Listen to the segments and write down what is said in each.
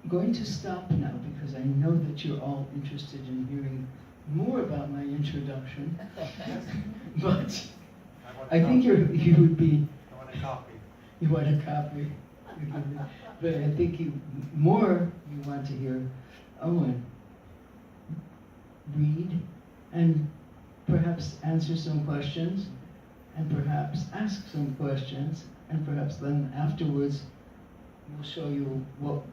going to stop now because I know that you're all interested in hearing more about my introduction. But I think you would be... I want a copy. You want a copy? But I think you want to hear Owen read and perhaps answer some questions and perhaps ask some questions and perhaps then afterwards we'll show you what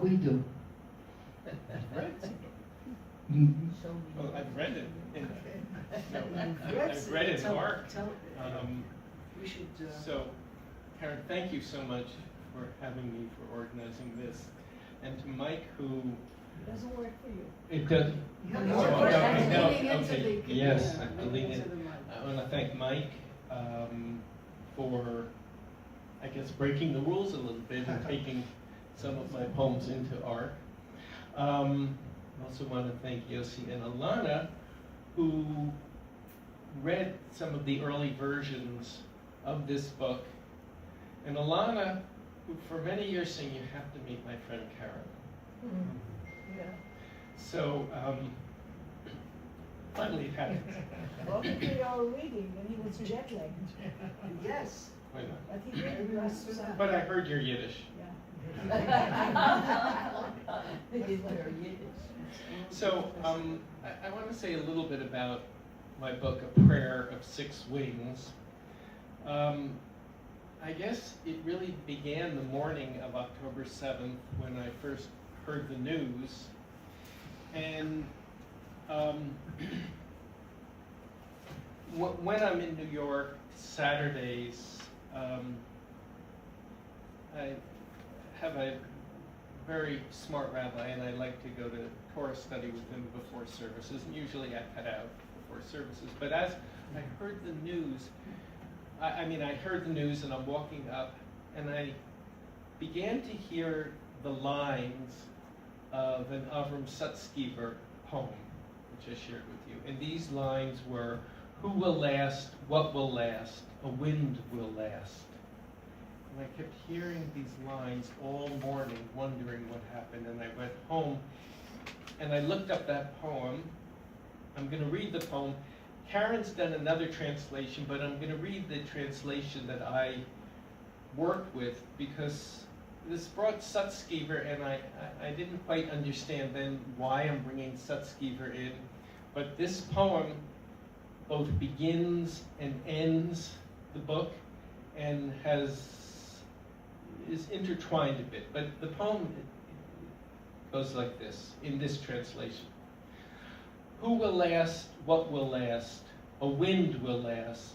we do. Well, I've read it I've read it Mark. So, Karen, thank you so much for having me, for organizing this. And to Mike, who... It doesn't work for you. It does. Okay. Yes, I'm leaning in. I want to thank Mike for, I guess, breaking the rules a little bit and taking some of my poems into art. I also want to thank Yossi and Alana, who read some of the early versions of this book. And Alana, who for many years saying, you have to meet my friend Karen. Mm-hmm. Yeah. So, finally it happened. Well, we did our reading, and he was jet lagged. Yes. Why not? But he did us. But I heard your Yiddish. So, I want to say a little bit about my book, A Prayer of Six Wings. I guess it really began the morning of October 7th when I first heard the news. And when I'm in New York Saturdays, I have a very smart rabbi, and I like to go to Torah study with him before services, and usually I cut out before services. But as I heard the news, I heard the news and I'm walking up, and I began to hear the lines of an Abraham Sutzkever poem, which I shared with you. And these lines were, who will last, what will last, a wind will last. And I kept hearing these lines all morning, wondering what happened, and I went home and I looked up that poem. I'm going to read the poem. Karen's done another translation, but I'm going to read the translation that I worked with, because this brought Sutzkever, and I didn't quite understand then why I'm bringing Sutzkever in. But this poem both begins and ends the book and is intertwined a bit. But the poem goes like this, in this translation. Who will last, what will last? A wind will last.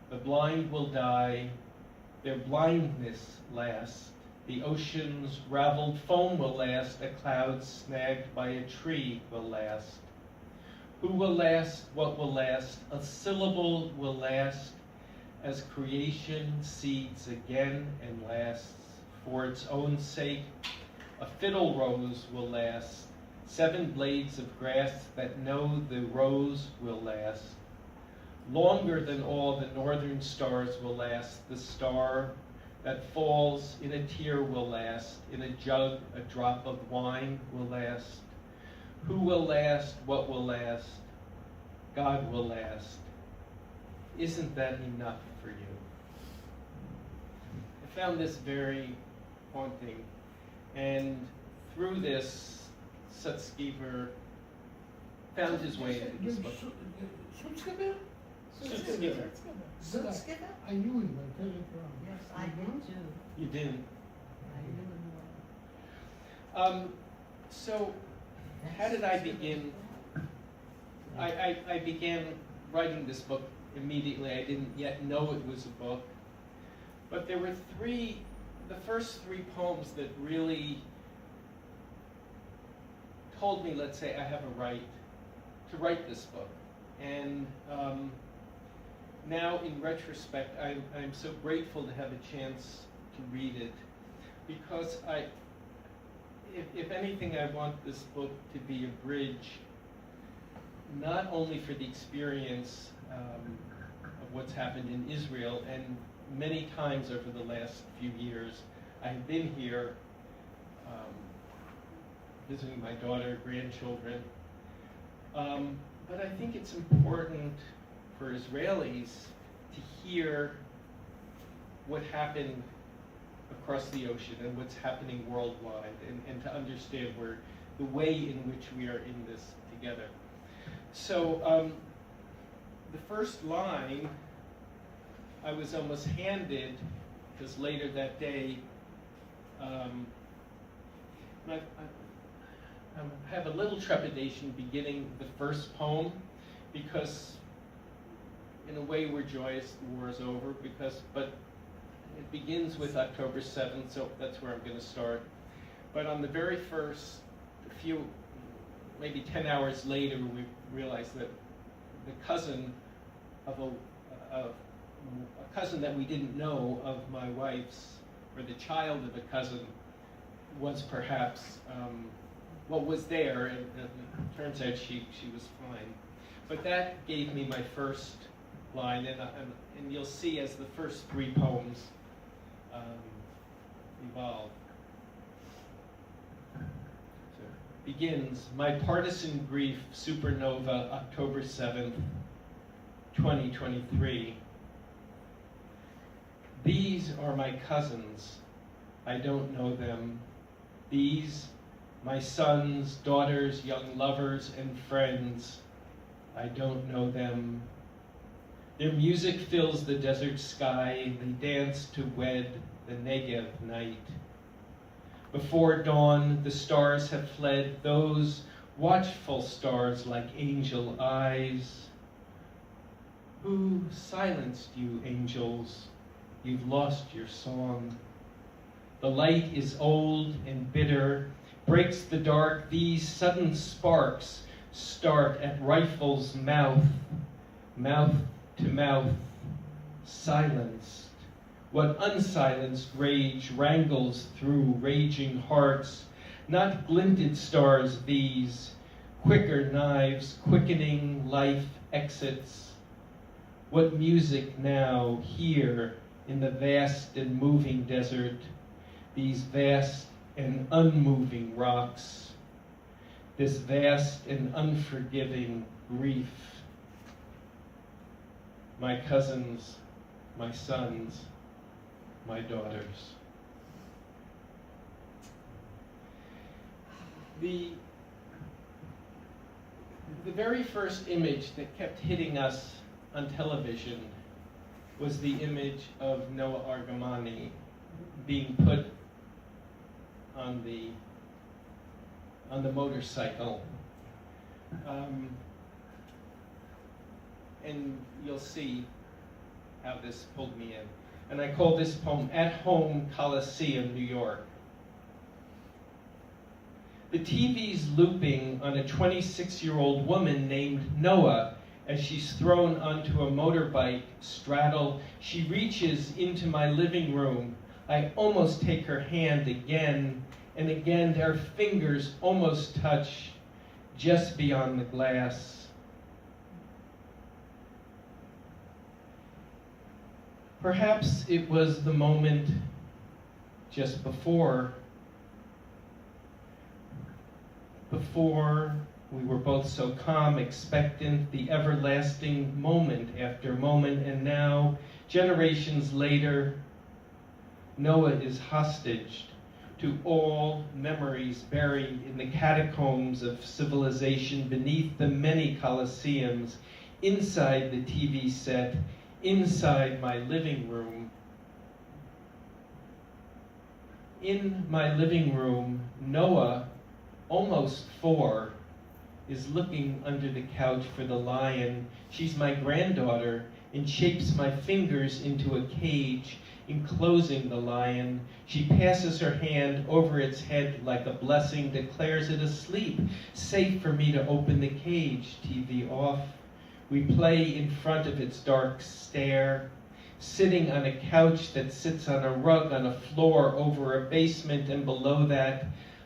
The blind will die, their blindness last. The ocean's raveled foam will last, a cloud snagged by a tree will last. Who will last, what will last? A syllable will last, as creation seeds again and lasts. For its own sake, a fiddle rose will last. 7 blades of grass that know the rose will last. Longer than all the northern stars will last. The star that falls in a tear will last. In a jug, a drop of wine will last. Who will last? What will last? God will last. Isn't that enough for you? I found this very haunting. And through this, Sutzkever found his way into this book. Sutzkever? Sutzkever. Sutzkever? I knew him, I tell it wrong. Yes, I did too. You didn't. I knew him. So, how did I begin? I began writing this book immediately. I didn't yet know it was a book. But there were the first 3 poems that really told me, let's say, I have a right to write this book. And now, in retrospect, I'm so grateful to have a chance to read it, because if anything, I want this book to be a bridge, not only for the experience of what's happened in Israel, and many times over the last few years, I have been here visiting my daughter, grandchildren. But I think it's important for Israelis to hear what happened across the ocean and what's happening worldwide, and to understand the way in which we are in this together. So the first line I was almost handed, because later that day, I have a little trepidation beginning the first poem, because in a way we're joyous the war is over, but it begins with October 7th, so that's where I'm going to start. But on the very first, maybe 10 hours later, we realized that the cousin of a cousin that we didn't know of my wife's, or the child of a cousin, was perhaps what was there, and it turns out she was fine. But that gave me my first line, and you'll see as the first three poems evolve. So it begins, my partisan grief, supernova, October 7th, 2023. These are my cousins. I don't know them. These, my sons, daughters, young lovers, and friends. I don't know them. Their music fills the desert sky. They dance to wed the Negev night. Before dawn, the stars have fled, those watchful stars like angel eyes. Who silenced you, angels? You've lost your song. The light is old and bitter, breaks the dark. These sudden sparks start at rifle's mouth, mouth to mouth, silenced. What unsilenced rage wrangles through raging hearts, not glinted stars these, quicker knives, quickening life exits. What music now, here, in the vast and moving desert, these vast and unmoving rocks, this vast and unforgiving grief. My cousins, my sons, my daughters. The very first image that kept hitting us on television was the image of Noah Argamani being put on the motorcycle. And you'll see how this pulled me in. And I call this poem At Home Coliseum, New York. The TV's looping on a 26-year-old woman named Noah as she's thrown onto a motorbike straddle. She reaches into my living room. I almost take her hand again and again. Our fingers almost touch just beyond the glass. Perhaps it was the moment just before we were both so calm, expectant, the everlasting moment after moment, and now, generations later, Noah is hostage to all memories buried in the catacombs of civilization beneath the many coliseums, inside the TV set, inside my living room. In my living room, Noah, almost 4, is looking under the couch for the lion. She's my granddaughter and shapes my fingers into a cage, enclosing the lion. She passes her hand over its head like a blessing, declares it asleep, safe for me to open the cage, TV off. We play in front of its dark stare, sitting on a couch that sits on a rug on a floor over a basement, and below that,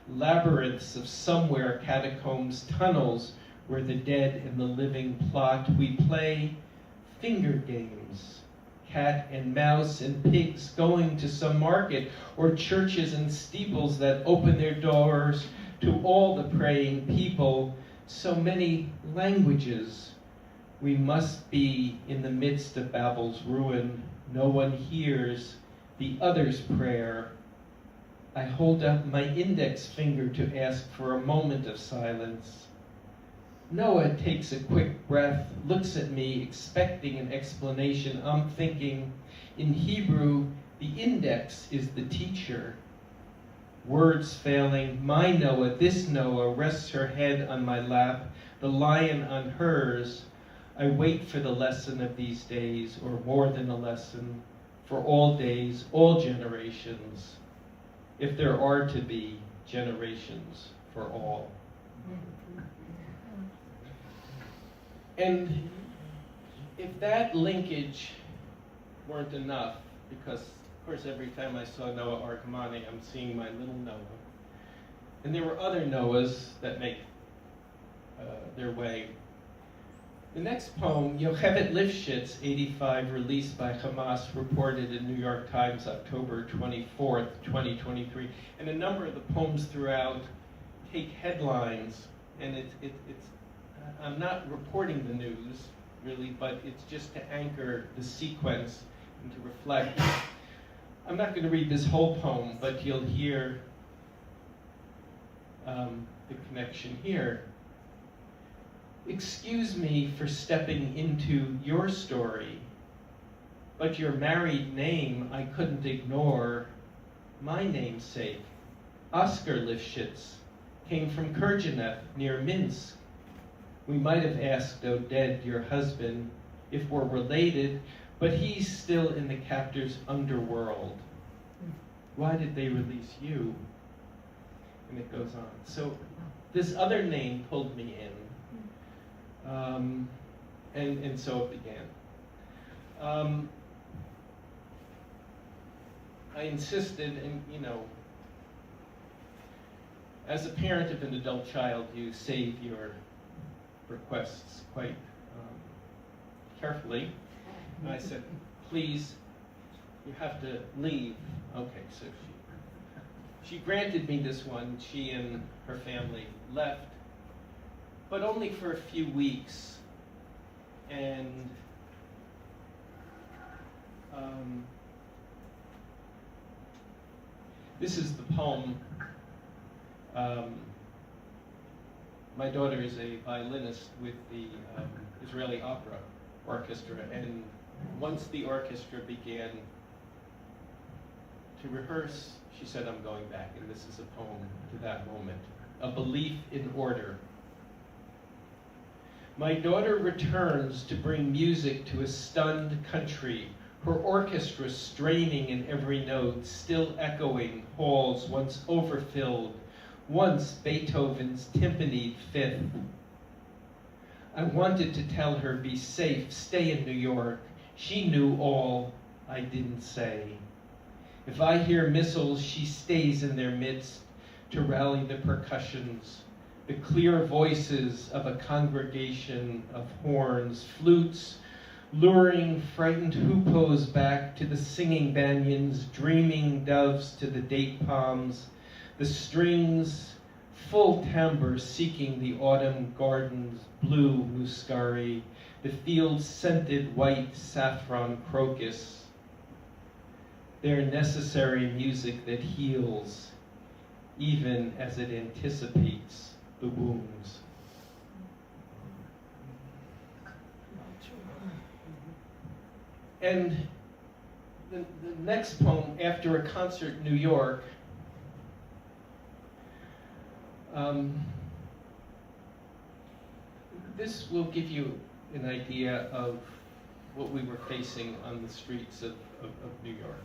labyrinths of somewhere catacombs, tunnels where the dead and the living plot. We play finger games, cat and mouse and pigs going to some market, or churches and steeples that open their doors to all the praying people. So many languages. We must be in the midst of Babel's ruin. No one hears the other's prayer. I hold up my index finger to ask for a moment of silence. Noah takes a quick breath, looks at me, expecting an explanation. I'm thinking, in Hebrew, the index is the teacher. Words failing, my Noah, this Noah, rests her head on my lap, the lion on hers. I wait for the lesson of these days, or more than a lesson, for all days, all generations, if there are to be generations for all. And if that linkage weren't enough, because of course every time I saw Noah Arkamani, I'm seeing my little Noah. And there were other Noahs that make their way. The next poem, Yocheved Lifshitz, 85, released by Hamas, reported in New York Times, October 24th, 2023. And a number of the poems throughout take headlines, and it's I'm not reporting the news, really, but it's just to anchor the sequence and to reflect. I'm not going to read this whole poem, but you'll hear the connection here. Excuse me for stepping into your story, but your married name I couldn't ignore. My namesake, Oscar Lifshitz, came from Kurgenef near Minsk. We might have asked Oded, your husband, if we're related, but he's still in the captor's underworld. Why did they release you? And it goes on. So this other name pulled me in. And so it began. I insisted, and as a parent of an adult child, you save your requests quite carefully. And I said, please, you have to leave. Okay, so she granted me this one. She and her family left, but only for a few weeks. And this is the poem. My daughter is a violinist with the Israeli Opera Orchestra, and once the orchestra began to rehearse, she said, I'm going back, and this is a poem to that moment. A belief in order. My daughter returns to bring music to a stunned country, her orchestra straining in every note, still echoing halls once overfilled, once Beethoven's timpanied fifth. I wanted to tell her, be safe, stay in New York. She knew all I didn't say. If I hear missiles, she stays in their midst to rally the percussions, the clear voices of a congregation of horns, flutes, luring frightened hoopos back to the singing banyans, dreaming doves to the date palms, the strings, full timbre seeking the autumn garden's blue muscari, the field scented white saffron crocus, their necessary music that heals, even as it anticipates the wounds. And the next poem, After a Concert in New York, this will give you an idea of what we were facing on the streets of New York.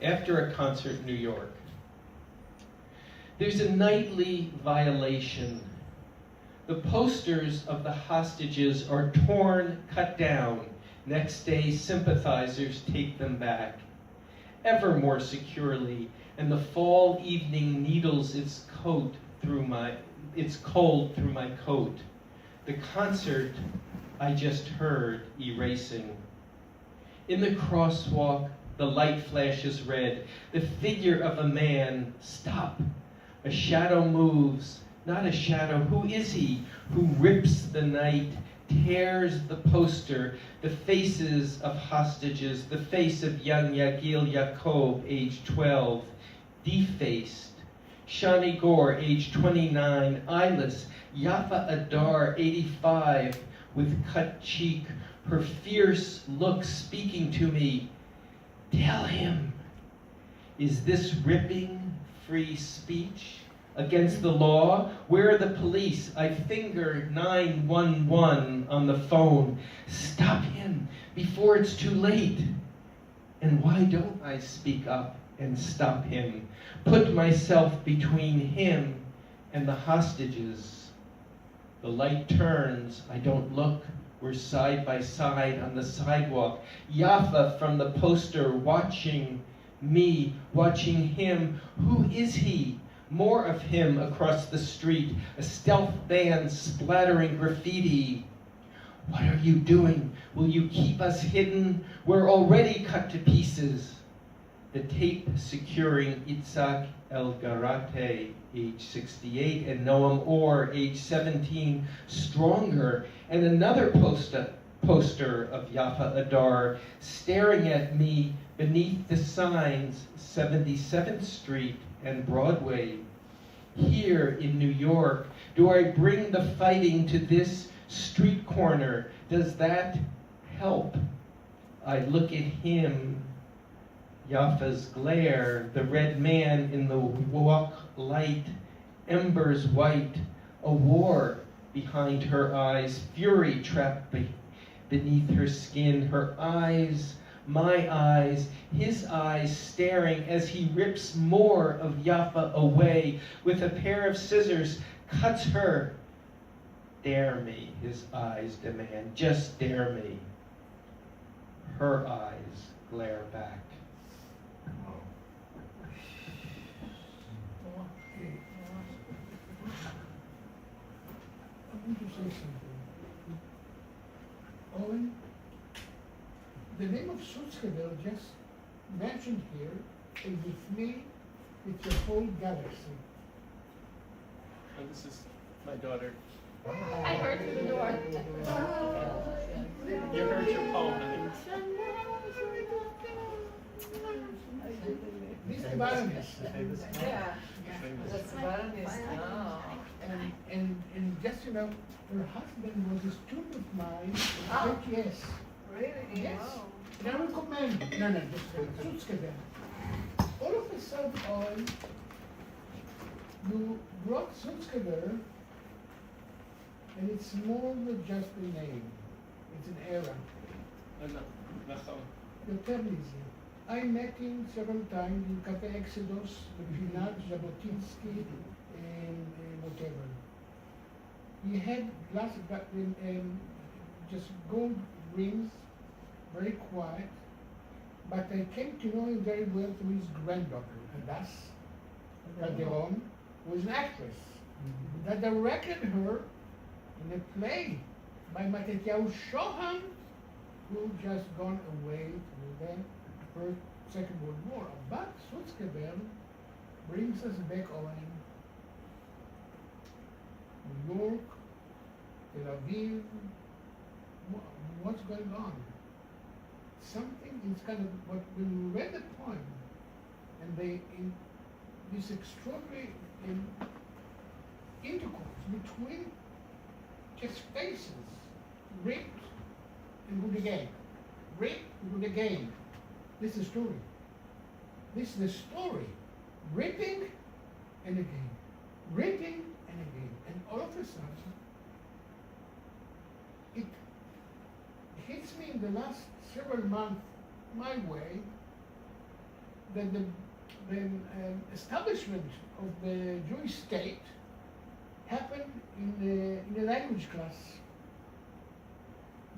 After a concert in New York, there's a nightly violation. The posters of the hostages are torn, cut down. Next day, sympathizers take them back, ever more securely, and the fall evening needles its cold through my coat. The concert I just heard erasing. In the crosswalk, the light flashes red. The figure of a man, stop. A shadow moves, not a shadow. Who is he who rips the night, tears the poster, the faces of hostages, the face of young Yagil Yaakov, age 12, defaced. Shani Gore, age 29, eyeless. Yafa Adar, 85, with cut cheek, her fierce look speaking to me. Tell him, is this ripping free speech against the law? Where are the police? I finger 911 on the phone. Stop him before it's too late. And why don't I speak up and stop him? Put myself between him and the hostages. The light turns, I don't look. We're side by side on the sidewalk. Yafa from the poster watching me, watching him. Who is he? More of him across the street. A stealth band splattering graffiti. What are you doing? Will you keep us hidden? We're already cut to pieces. The tape securing Itzhak El-Garate, age 68, and Noam Or, age 17, stronger, and another poster of Yafa Adar staring at me beneath the signs 77th Street and Broadway. Here in New York, do I bring the fighting to this street corner? Does that help? I look at him, Yafa's glare, the red man in the walk light, embers white, a war behind her eyes, fury trapped beneath her skin, her eyes, my eyes, his eyes staring as he rips more of Yafa away with a pair of scissors, cuts her. Dare me, his eyes demand, just dare me. Her eyes glare back. Okay. I want to say something. Owen, the name of Sutzkever just mentioned here is with me, it's a whole galaxy. And this is my daughter. I heard through the door. You heard your poem, honey. This Baroness. Yeah. Famous. That's Baroness. Oh. And just, you know, her husband was a student of mine Oh. at yes. Really? Yes. Wow. And I recommend, just Sutzkever. All of a sudden, you brought Sutzkever, and it's more than just a name. It's an era. The term is I met him several times in Cafe Exodus, the Pinat, Jabotinsky, and whatever. He had just gold rings, very quiet, but I came to know him very well through his granddaughter, Adas Calderon, who was an actress, that directed her in a play by Matetiyahu Shoham, who just gone away to the First, Second World War. But Sutzkever brings us back, Owen. New York, Tel Aviv, what's going on? Something is kind of, what when we read the poem, and they, in this extraordinary intercourse between just faces, ripped and good again, ripped and good again. This is the story. This is the story. Ripping and again, ripping and again. And all of a sudden, it hits me in the last several months my way that the establishment of the Jewish state happened in the language class.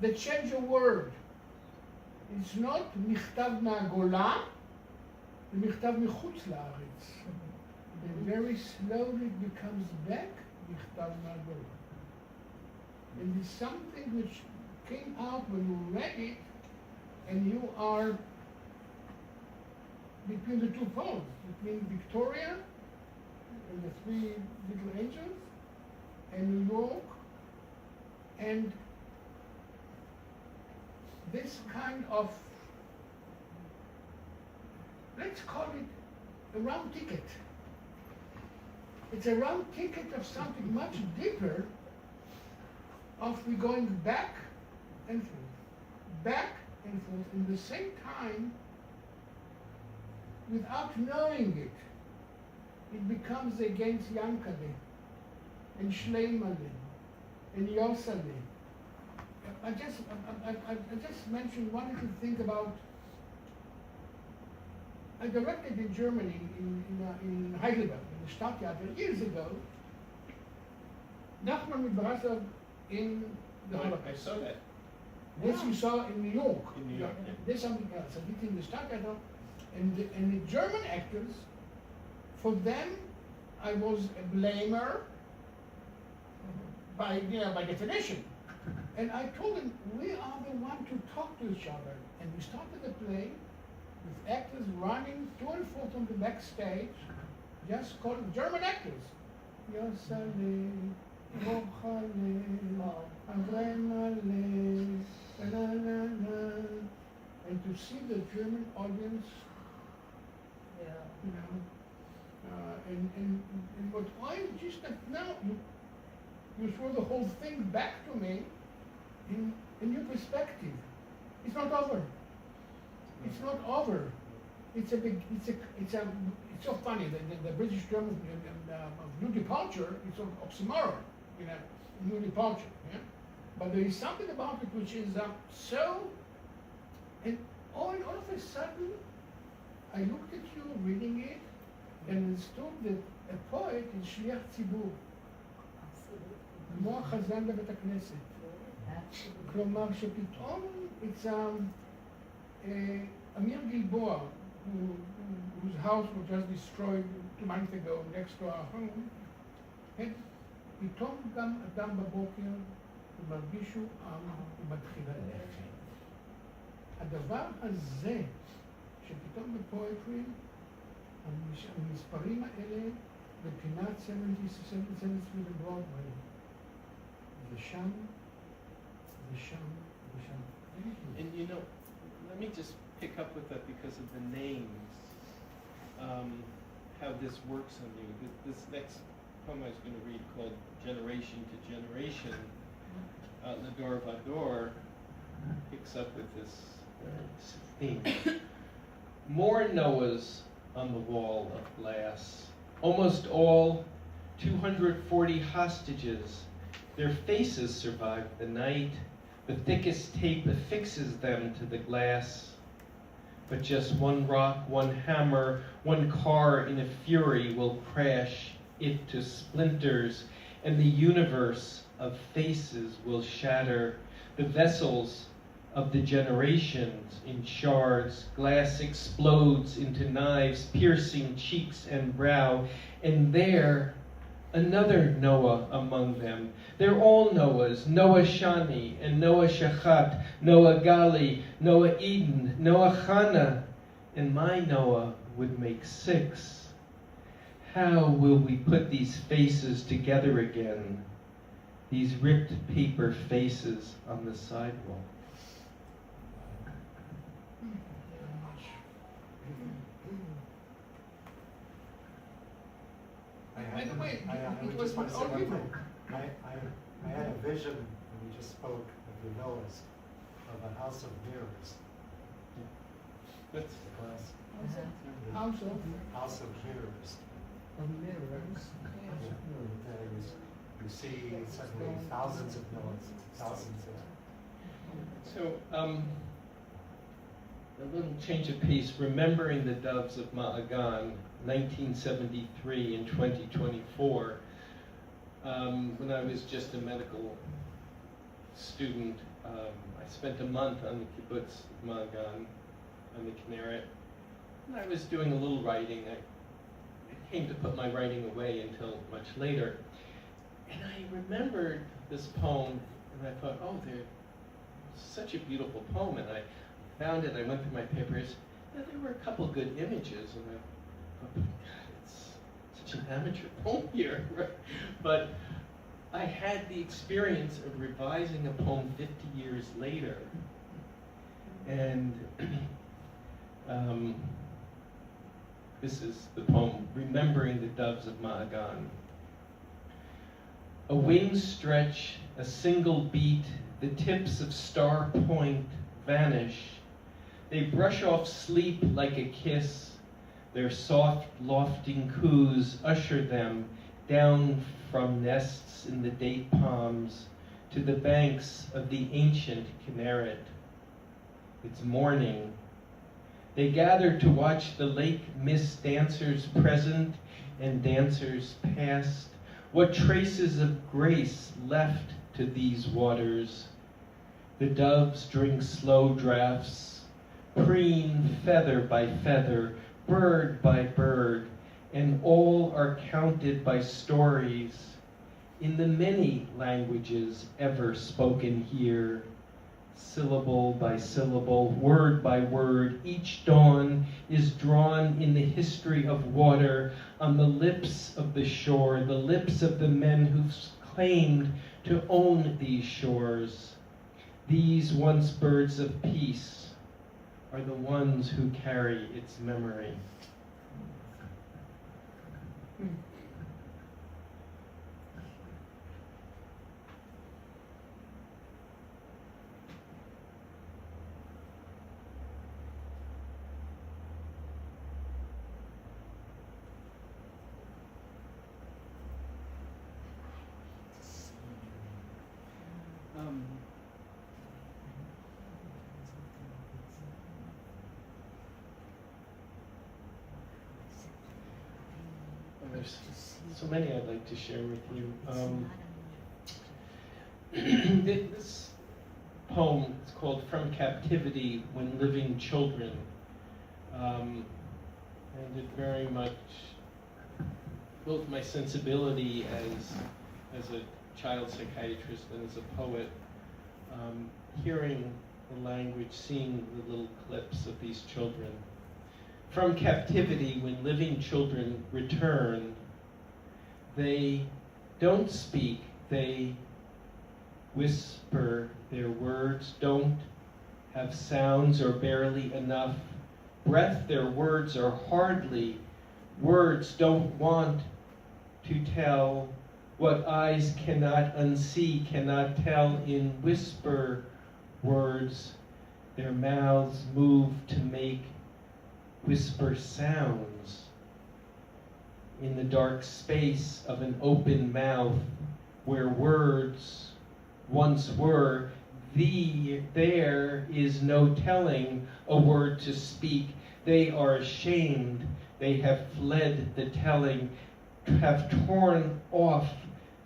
They change a word. It's not מכתב מהגולה, זה מכתב מחוץ לארץ. And very slowly it becomes back מכתב מהגולה. And it's something which came out when you read it, and you are between the two poles, between Victoria and the three little angels, and New York, and this kind of, let's call it a round ticket. It's a round ticket of something much deeper, of we going back and forth, back and forth, in the same time, without knowing it. It becomes against Yankale, and Shleimale, and Yosale. I just mentioned one little thing about, I directed in Germany, in Heidelberg, in the Stadttheater, years ago, Nachman mit Brasov in the Holocaust. I saw that. This you saw in New York. In New York, yeah. There's something else. I did in the Stadttheater, and the German actors, for them, I was a blamer by definition. And I told them, we are the one to talk to each other. And we started the play with actors running to and forth on the backstage, just called German actors. Yosale, Rochale, Avremale, na. And to see the German audience, you know, and what I just now, you throw the whole thing back to me in a new perspective. It's not over. It's not over. It's so funny that the British German of new departure, it's an oxymoron, you know, new departure. Yeah? But there is something about it which is so, and all of a sudden, I looked at you reading it and understood that a poet is shliach tzibur. כמו החזן בבית הכנסת. כלומר שפתאום it's Amir Gilboa, whose house was just destroyed 2 months ago next to our home, פתאום גם אדם בבוקר ומרגישו ומתחיל ללכת. הדבר הזה, שפתאום בפואטרי, המספרים האלה בפינת 77 ברודווי, ושם. And you know, let me just pick up with that because of the names, how this works on you. This next poem I was going to read, called Generation to Generation, Lador Vador, picks up with this theme. More Noahs on the wall of glass, almost all 240 hostages. Their faces survived the night. The thickest tape affixes them to the glass. But just one rock, one hammer, one car in a fury will crash it to splinters, and the universe of faces will shatter. The vessels of the generations in shards. Glass explodes into knives, piercing cheeks and brow, and there, another Noah among them. They're all Noahs, Noah Shani and Noah Shachat, Noah Gali, Noah Eden, Noah Chana, and my Noah would make 6. How will we put these faces together again? These ripped paper faces on the sidewalk. By the way, I it was just want with to say all one people. thing. I had a vision when we just spoke of the Noahs of a house of mirrors. That's The glass. House of House of mirrors. mirrors. That is, you see suddenly thousands of Noahs, thousands of. so. A little change of pace, Remembering the Doves of Ma'agan, 1973 and 2024. When I was just a medical student, I spent a month on the kibbutz of Ma'agan, on the Kinneret. And I was doing a little writing. I came to put my writing away until much later. And I remembered this poem, and I thought, oh, such a beautiful poem, and I found it, I went through my papers, and there were a couple good images, and I thought, God, it's such an amateur poem here, right? But I had the experience of revising a poem 50 years later, and this is the poem, Remembering the Doves of Ma'agan. A wing stretch, a single beat, the tips of star point vanish. They brush off sleep like a kiss. Their soft, lofting coos usher them down from nests in the date palms to the banks of the ancient Kinneret. It's morning. They gather to watch the lake miss dancers present and dancers past. What traces of grace left to these waters? The doves drink slow draughts, preen feather by feather, bird by bird, and all are counted by stories in the many languages ever spoken here. Syllable by syllable, word by word, each dawn is drawn in the history of water on the lips of the shore, the lips of the men who've claimed to own these shores. These once birds of peace are the ones who carry its memory. There's so many I'd like to share with you. This poem is called From Captivity When Living Children. And it very much, both my sensibility as a child psychiatrist and as a poet, hearing the language, seeing the little clips of these children. From captivity, when living children return, they don't speak, they whisper. Their words don't have sounds or barely enough breath. Their words are hardly words, don't want to tell what eyes cannot unsee, cannot tell in whisper words. Their mouths move to make whisper sounds in the dark space of an open mouth where words once were. There is no telling a word to speak. They are ashamed. They have fled the telling, have torn off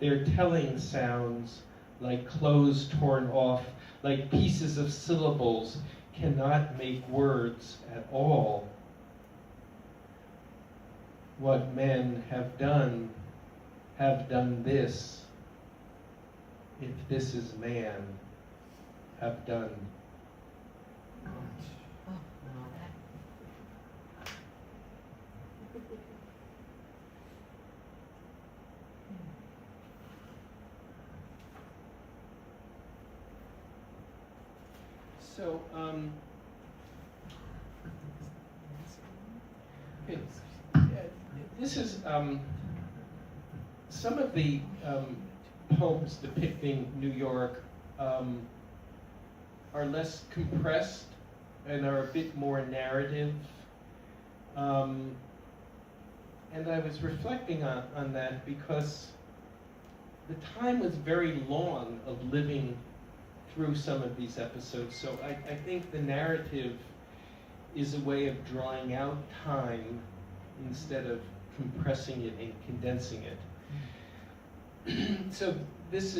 their telling sounds like clothes torn off, like pieces of syllables, cannot make words at all. What men have done this. If this is man, have done. So, okay. This is some of the poems depicting New York are less compressed and are a bit more narrative. And I was reflecting on that because the time was very long of living through some of these episodes. So I think the narrative is a way of drawing out time instead of compressing it and condensing it. So this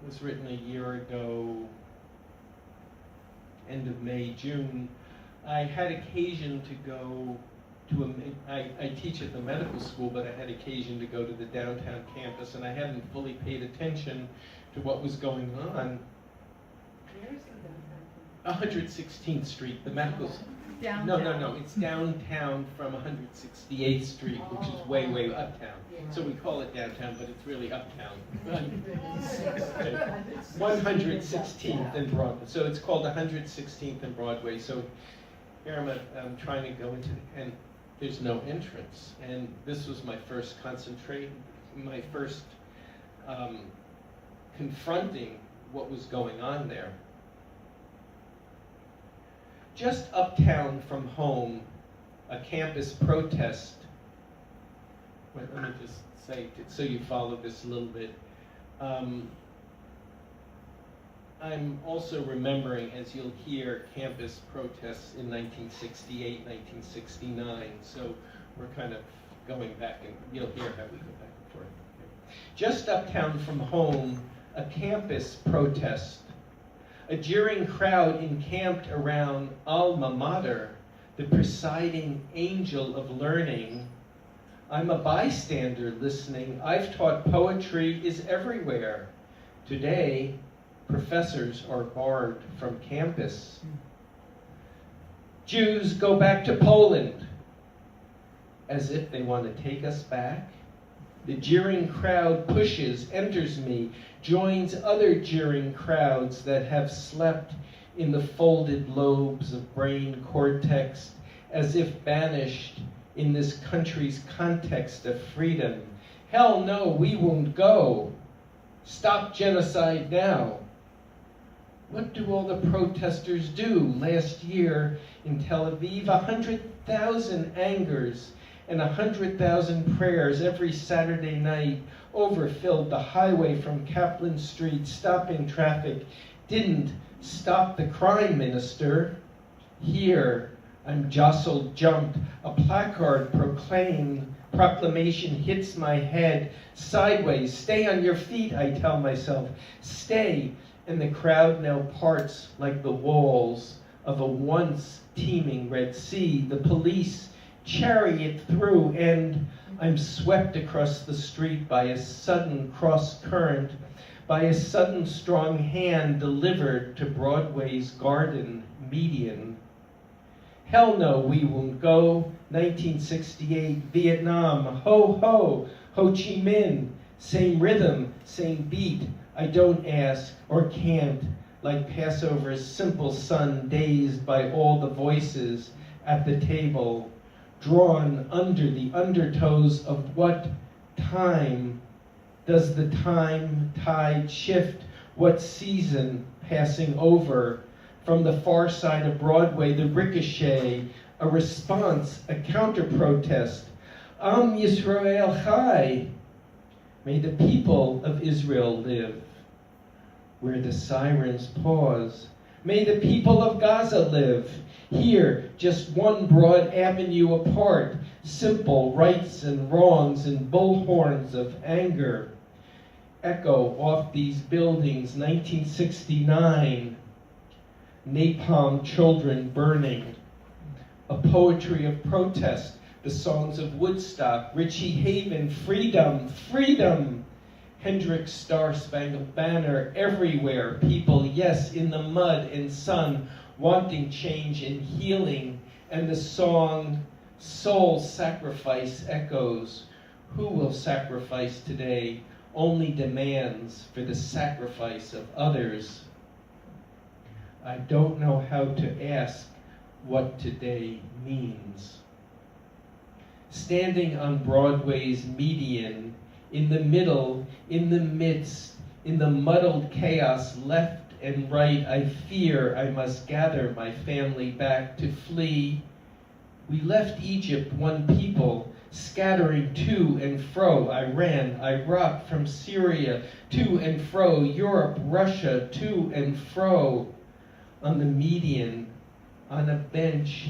was written a year ago, end of May, June. I had occasion to go to I teach at the medical school, but I had occasion to go to the downtown campus, and I hadn't fully paid attention to to what was going on. 116th Street, the map goes, no, it's downtown from 168th Street, which is way, way uptown. So we call it downtown, but it's really uptown. 116th and Broadway. So it's called 116th and Broadway. So here I'm trying to go into, and there's no entrance. And this was my first confronting what was going on there. Just uptown from home, a campus protest. Let me just say, so you follow this a little bit. I'm also remembering, as you'll hear, campus protests in 1968, 1969. So we're kind of going back, and you'll hear how we go back and forth. Okay. Just uptown from home, a campus protest. A jeering crowd encamped around Alma Mater, the presiding angel of learning. I'm a bystander listening. I've taught poetry is everywhere. Today, professors are barred from campus. Jews go back to Poland, as if they want to take us back. The jeering crowd pushes, enters me, joins other jeering crowds that have slept in the folded lobes of brain cortex, as if banished in this country's context of freedom. Hell no, we won't go. Stop genocide now. What do all the protesters do? Last year in Tel Aviv, 100,000 angers and 100,000 prayers every Saturday night overfilled the highway from Kaplan Street, stopping traffic. Didn't stop the crime, minister. Here, I'm jostled, jumped. A placard proclamation hits my head sideways. Stay on your feet, I tell myself. Stay. And the crowd now parts like the walls of a once teeming Red Sea. The police chariot through, and I'm swept across the street by a sudden cross current, by a sudden strong hand delivered to Broadway's garden median. Hell no, we won't go. 1968, Vietnam, ho ho, Ho Chi Minh, same rhythm, same beat. I don't ask or can't, like Passover's simple son, dazed by all the voices at the table, drawn under the undertows of what time does the time tide shift, what season passing over. From the far side of Broadway, the ricochet, a response, a counter-protest. Am Yisrael Chai. May the people of Israel live. Where the sirens pause. May the people of Gaza live. Here, just one broad avenue apart. Simple rights and wrongs and bullhorns of anger. Echo off these buildings, 1969. Napalm children burning. A poetry of protest, the songs of Woodstock, Richie Haven, freedom, freedom. Hendrix Star-Spangled Banner, everywhere. People, yes, in the mud and sun, wanting change and healing. And the song, Soul Sacrifice, echoes. Who will sacrifice today? Only demands for the sacrifice of others. I don't know how to ask what today means. Standing on Broadway's median, in the middle, in the midst, in the muddled chaos left and right, I fear I must gather my family back to flee. We left Egypt one people, scattering to and fro, Iran, Iraq, from Syria, to and fro, Europe, Russia, to and fro. On the median, on a bench,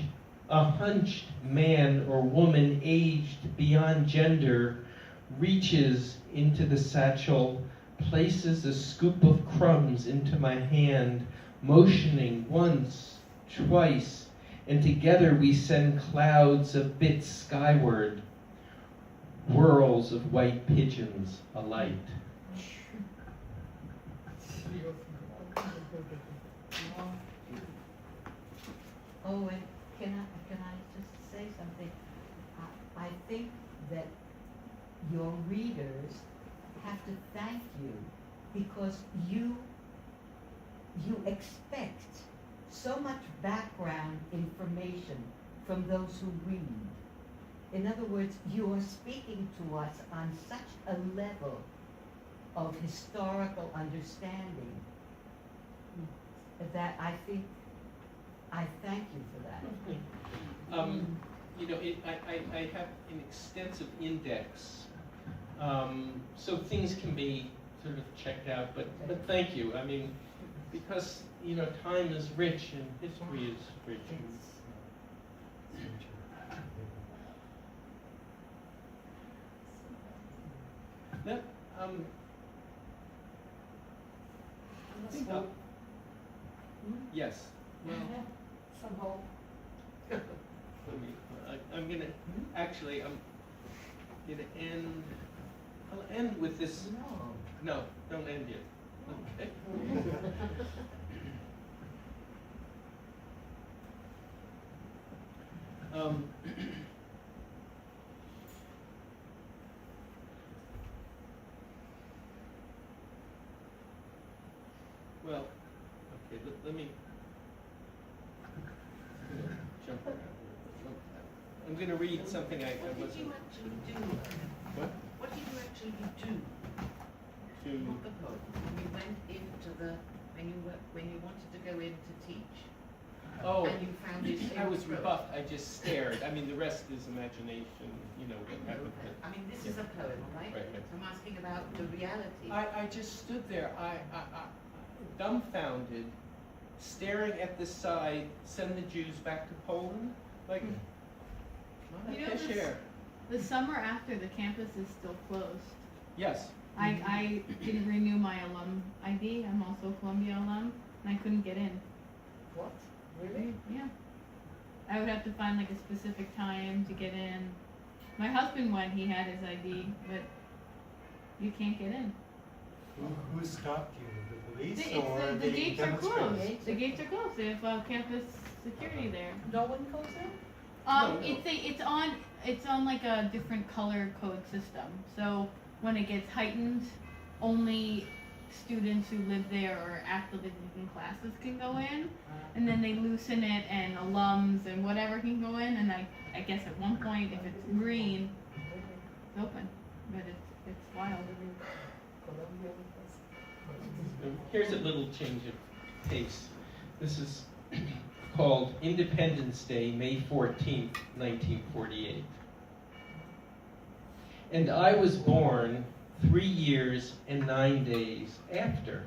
a hunched man or woman aged beyond gender reaches into the satchel, places a scoop of crumbs into my hand, motioning once, twice, and together we send clouds of bits skyward, whirls of white pigeons alight. Oh, and can I just say something? I think that your readers have to thank you because you expect so much background information from those who read. In other words, you are speaking to us on such a level of historical understanding that I think I thank you for that. You know, I have an extensive index, so things can be sort of checked out, but thank you. I mean, because, you know, time is rich and history is rich. That, I think yes. Well, Some hope. I'm gonna end. I'll end with this. No, don't end yet. Okay. Well, okay. Let me jump around. I'm going to read something I What did wasn't. you actually do? What? What did you actually do? To Not the poem. When you went into when you wanted to go in to teach. oh, And you found this. I was in prose. rebuffed. I just stared. I mean, the rest is imagination. You know what happened. I mean, this is a poem, right? Right. So I'm asking about the reality. I just stood there. I dumbfounded, staring at this side. Send the Jews back to Poland. Like, You know, the summer after, the campus is still closed. yes. I didn't renew my alum ID. I'm also a Columbia alum, and I couldn't get in. What? Really? Yeah. I would have to find like a specific time to get in. My husband went, he had his ID, but you can't get in. Who stopped you? The police It's or the gates are demonstrators? closed. The gates are closed. They have campus security there. No one goes in? No. It's on like a different color code system. So when it gets heightened, only students who live there or actively taking classes can go in, and then they loosen it and alums and whatever can go in. And I guess at one point, if it's green, it's open, but it's wild. Here's a little change of pace. This is called Independence Day, May 14th, 1948. And I was born 3 years and 9 days after.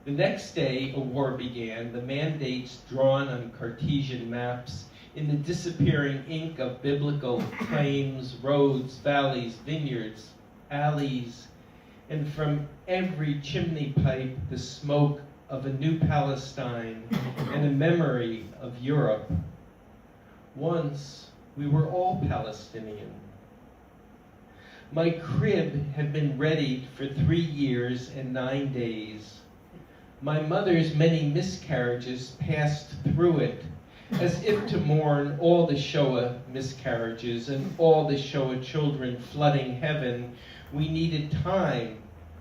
The next day, a war began, the mandates drawn on Cartesian maps in the disappearing ink of biblical claims, roads, valleys, vineyards, alleys, and from every chimney pipe, the smoke of a new Palestine and a memory of Europe. Once, we were all Palestinian. My crib had been readied for 3 years and 9 days. My mother's many miscarriages passed through it, as if to mourn all the Shoah miscarriages and all the Shoah children flooding heaven. We needed time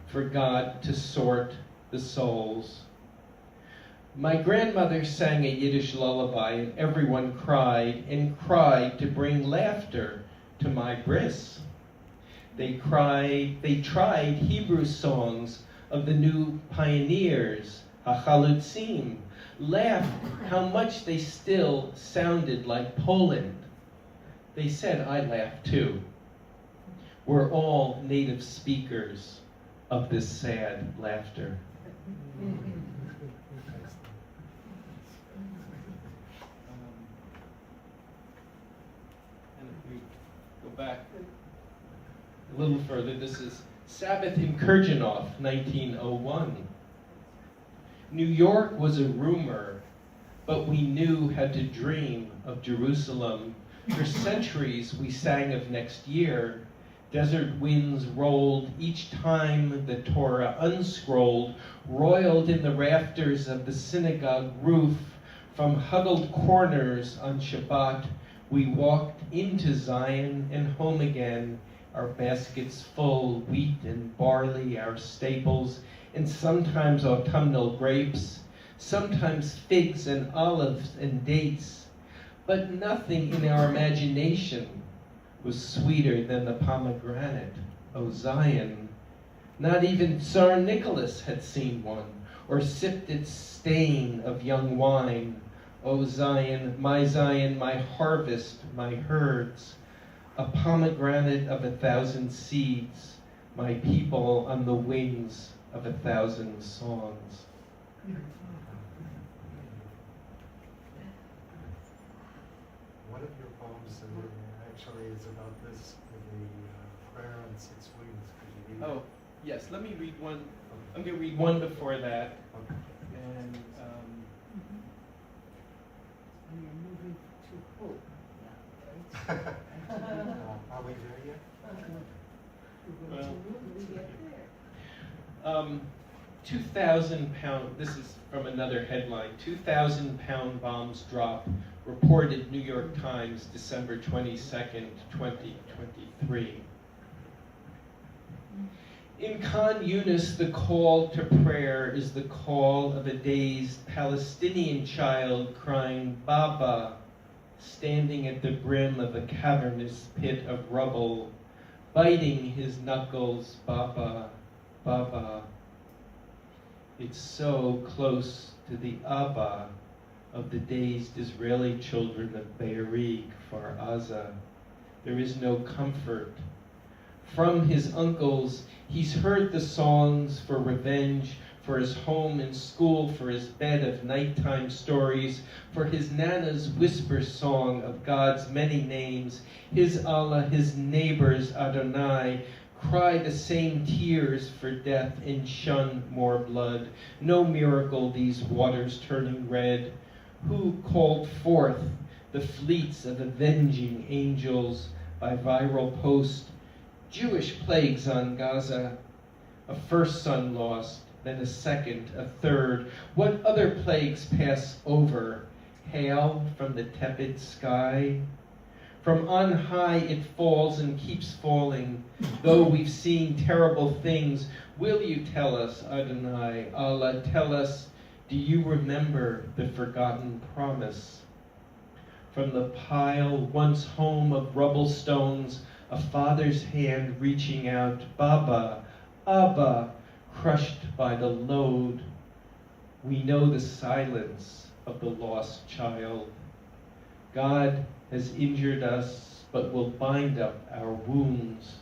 for God to sort the souls. My grandmother sang a Yiddish lullaby, and everyone cried and cried to bring laughter to my bris. They tried Hebrew songs of the new pioneers, HaChalutzim, laughed how much they still sounded like Poland. They said I laughed too. We're all native speakers of this sad laughter. And if we go back A little further, this is Sabbath in Kurganov, 1901. New York was a rumor, but we knew how to dream of Jerusalem. For centuries we sang of next year, Desert winds rolled each time the Torah unscrolled, roiled in the rafters of the synagogue roof. From huddled corners on Shabbat, we walked into Zion and home again, our baskets full, wheat and barley, our staples, and sometimes autumnal grapes, sometimes figs and olives and dates. But nothing in our imagination was sweeter than the pomegranate, O Zion. Not even Tsar Nicholas had seen one, or sipped its stain of young wine. O Zion, my harvest, my herds, a pomegranate of 1,000 seeds, my people on the wings of 1,000 songs. One of your poems actually is about this, the prayer on 6 wings. Could you read Oh, it? yes, let me read one. Okay. I'm going to read one before that. Okay. And We're moving to hope now, right? Are we there yet? We're going to move to get there. 2,000 pound, this is from another headline, 2,000 pound bombs drop, reported New York Times, December 22nd, 2023. In Khan Yunis, the call to prayer is the call of a dazed Palestinian child crying, Baba, standing at the brim of a cavernous pit of rubble, biting his knuckles, Baba, Baba. It's so close to the Abba of the dazed Israeli children of Be'eri, Kfar Aza. There is no comfort. From his uncles, he's heard the songs for revenge, for his home and school, for his bed of nighttime stories, for his Nana's whisper song of God's many names, his Allah, his neighbors, Adonai, cry the same tears for death and shun more blood. No miracle these waters turning red. Who called forth the fleets of avenging angels by viral post? Jewish plagues on Gaza, a first son lost, then a second, a third. What other plagues pass over? Hail from the tepid sky? From on high it falls and keeps falling. Though we've seen terrible things, will you tell us, Adonai, Allah, tell us, do you remember the forgotten promise? From the pile, once home of rubble stones, a father's hand reaching out, Baba, Abba, crushed by the load. We know the silence of the lost child. God has injured us, but will bind up our wounds.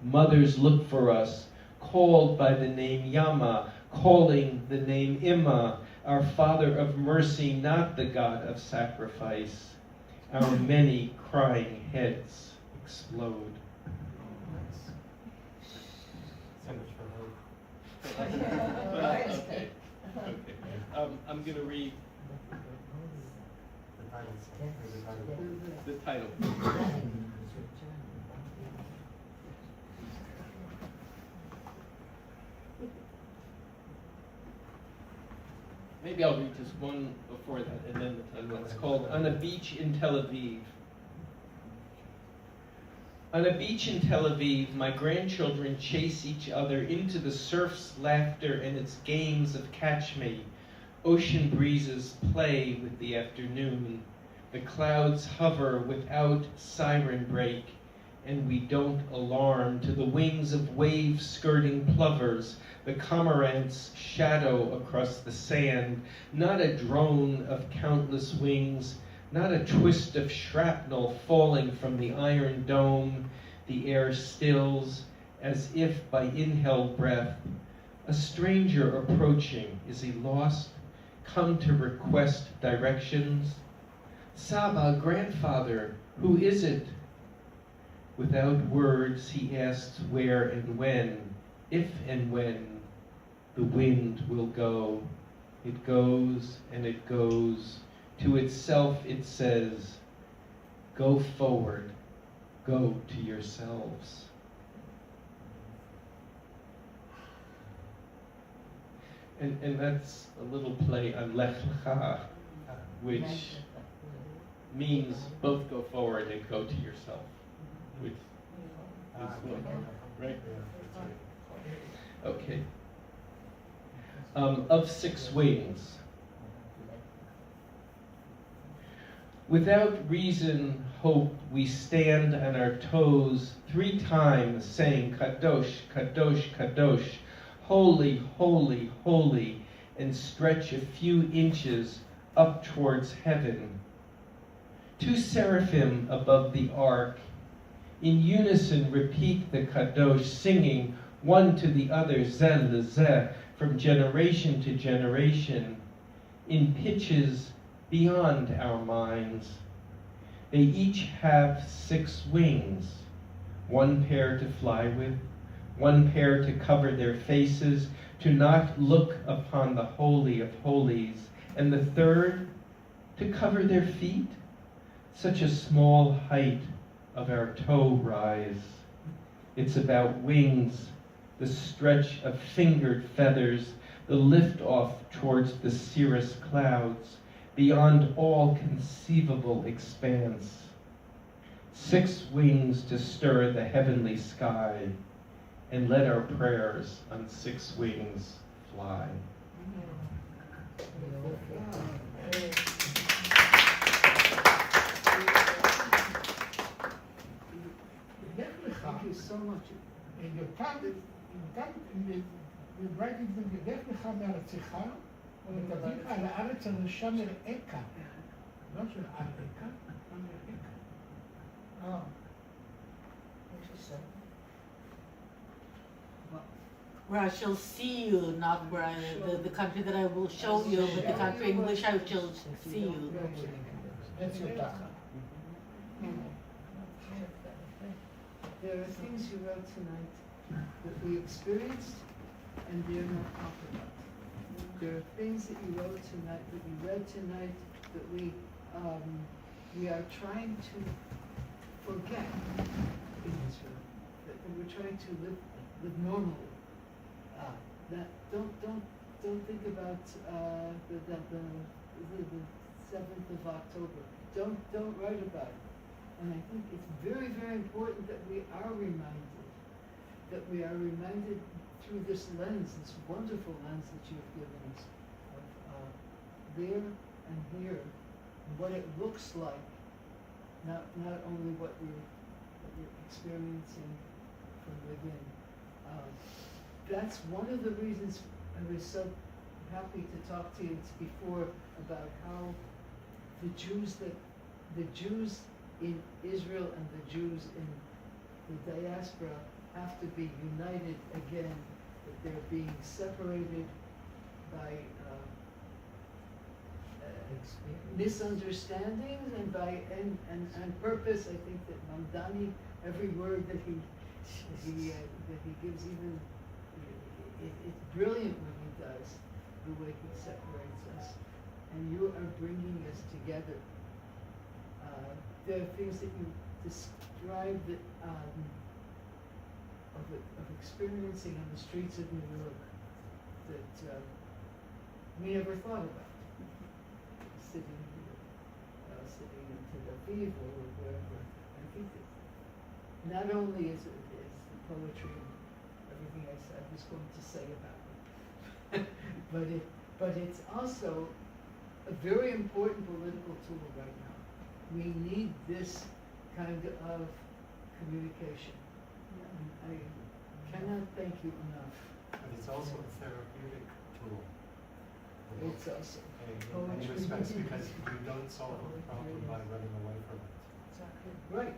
Mothers look for us, called by the name Yama, calling the name Imma, our Father of mercy, not the God of sacrifice. Our many crying heads explode. So much for hope. okay. I'm going to read The title. the title. Maybe I'll read just one before that, and then the title. It's called On a Beach in Tel Aviv. On a beach in Tel Aviv, my grandchildren chase each other into the surf's laughter and its games of catch me. Ocean breezes play with the afternoon. The clouds hover without siren break, and we don't alarm to the wings of wave-skirting plovers, the cormorant's shadow across the sand, not a drone of countless wings, not a twist of shrapnel falling from the iron dome. The air stills as if by inhaled breath. A stranger approaching, is he lost? Come to request directions? Saba, grandfather, who is it? Without words, he asks where and when, if and when, the wind will go. It goes and it goes. To itself it says, go forward, go to yourselves. And that's a little play on Lech Lecha, which means both go forward and go to yourself, which is what, right? Okay. Of six wings. Without reason, hope, we stand on our toes 3 times, saying, Kadosh, Kadosh, Kadosh, holy, holy, holy, and stretch a few inches up towards heaven. 2 seraphim above the ark, in unison repeat the Kadosh, singing one to the other, Zeh lezeh, from generation to generation, in pitches beyond our minds. They each have 6 wings, 1 pair to fly with, 1 pair to cover their faces, to not look upon the Holy of Holies, and the 3rd to cover their feet, such a small height of our toe rise. It's about wings, the stretch of fingered feathers, the lift off towards the cirrus clouds, beyond all conceivable expanse. 6 wings to stir the heavenly sky, and let our prayers on 6 wings fly. Thank you so much. In your tongue, you write it in the Lech Lecha מארצך, ותביא על הארץ הרשע מרעך. לא של ארעך, מרעך. Oh, interesting. Where I shall see you, not where the country that I will show you, but the country in which I shall see you. That's your tacha. There are things you wrote tonight that we experienced and they're not talked about. There are things that you wrote tonight, that you read tonight, that we are trying to forget in Israel. That we're trying to live normally. That don't think about the 7th of October. Don't write about it. And I think it's very, very important that we are reminded through this lens, this wonderful lens that you've given us, of there and here, and what it looks like, not only what we're experiencing from within. That's one of the reasons I was so happy to talk to you before about how the Jews in Israel and the Jews in the diaspora have to be united again, that they're being separated by misunderstandings and purpose. I think that Mamdani, every word that he gives, even it's brilliant when he does, the way he separates us. And you are bringing us together. There are things that you describe that of experiencing on the streets of New York that we never thought about. Sitting in Tel Aviv or wherever. I think that not only is the poetry and everything I was going to say about it, but it's also a very important political tool right now. We need this kind of communication. I cannot thank you enough. But it's also a therapeutic tool. It's also In many respects, because you don't solve a problem by running away from it. Right,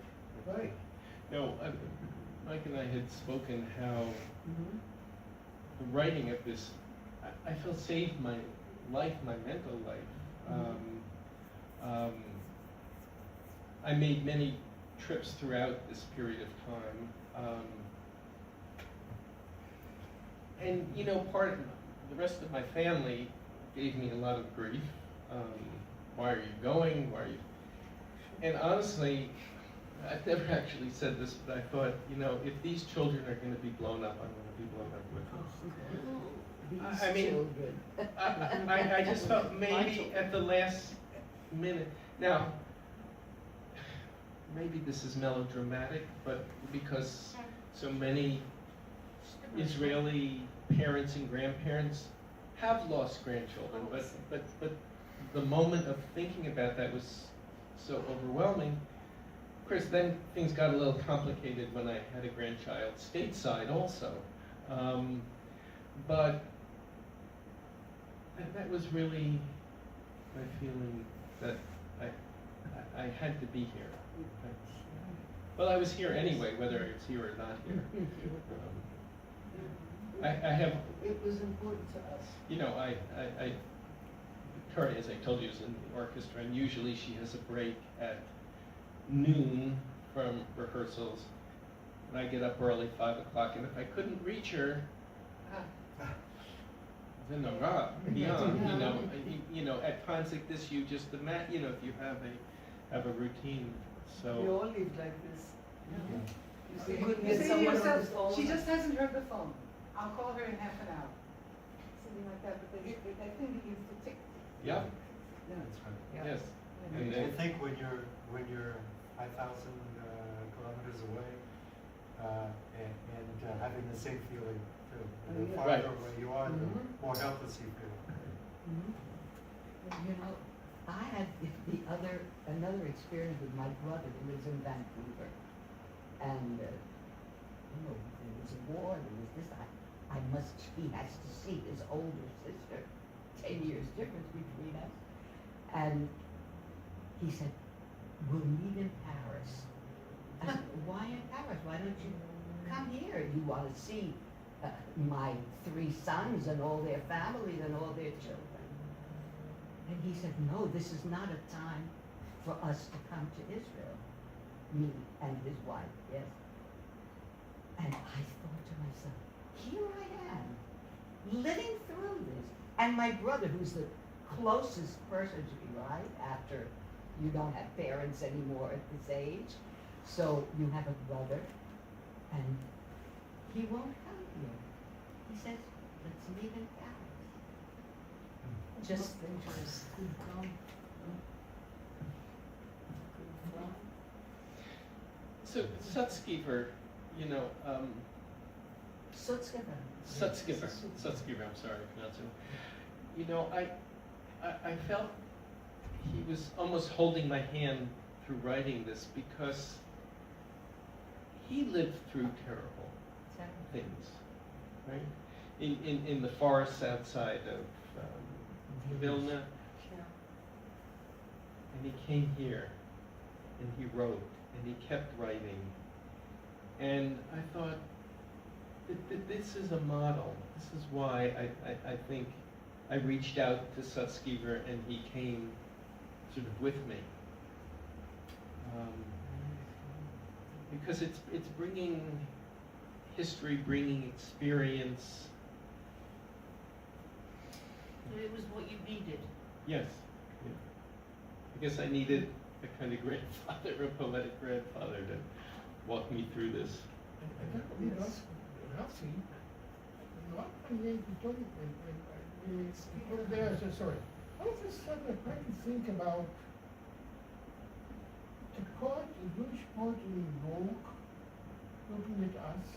right. No, Mike and I had spoken how the writing of this, I feel, saved my life, my mental life. I made many trips throughout this period of time. And, you know, the rest of my family gave me a lot of grief. Why are you going? Why are you? And honestly, I've never actually said this, but I thought, you know, if these children are going to be blown up, I'm going to be blown up with them. these I mean, children. I just felt maybe at the last minute. Now, maybe this is melodramatic, but because so many Israeli parents and grandparents have lost grandchildren, but the moment of thinking about that was so overwhelming. Of course, then things got a little complicated when I had a grandchild stateside also. But that was really my feeling that I had to be here. Well, I was here anyway, whether it's here or not here. I have. It was important to us. You know, Victoria, as I told you, is in the orchestra, and usually she has a break at noon from rehearsals. And I get up early, 5 o'clock, and if I couldn't reach her, then beyond, you know, at times like this, you just imagine, you know, if you have a routine. We So all lived like this. You see, You couldn't you get say to someone on yourself, the phone. she just hasn't heard the phone. I'll call her in half an hour. Something like that, but I think it used to tick. yeah, That's right. yes. I And then, think when you're 5,000 kilometers away, and having the same feeling too. The yeah. farther Right. away you are, the more helpless you feel. You know, I had another experience with my brother who lives in Vancouver. And, you know, there was a war, there was this, he has to see his older sister, 10 years difference between us. And he said, we'll meet in Paris. I said, why in Paris? Why don't you come here? You want to see my 3 sons and all their families and all their children. And he said, no, this is not a time for us to come to Israel. Me and his wife, yes. And I thought to myself, here I am, living through this. And my brother, who's the closest person to me, right? After you don't have parents anymore at this age. So you have a brother, and he won't come here. He says, let's meet in Paris. Just dangerous. Could come. so Sutzkever, you know, Sutzkever. Sutzkever, I'm sorry to pronounce it. You know, I felt he was almost holding my hand through writing this because he lived through terrible things, right? In the forests outside of Vilna, and he came here, and he wrote, and he kept writing, and I thought that this is a model. This is why I think I reached out to Sutzkever, and he came sort of with me. Because it's bringing history, bringing experience. It was what you needed. Yes. Yeah. I guess I needed a kind of grandfather, a poetic grandfather, to walk me through this. Rafi, what I'm going to tell you, sorry. All of a sudden, I try to think about a Jewish poet in Vogue, looking at us,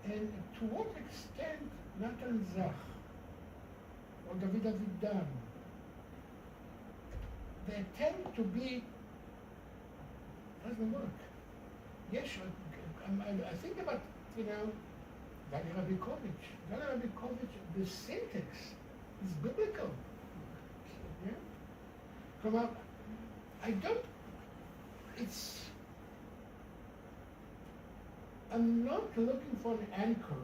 and to what extent Natan Zach or David Avidan, they attempt to be, doesn't work. Yes, I think about, you know, Gadi Rabikovich, the syntax is biblical. Yeah? From a, I'm not looking for an anchor.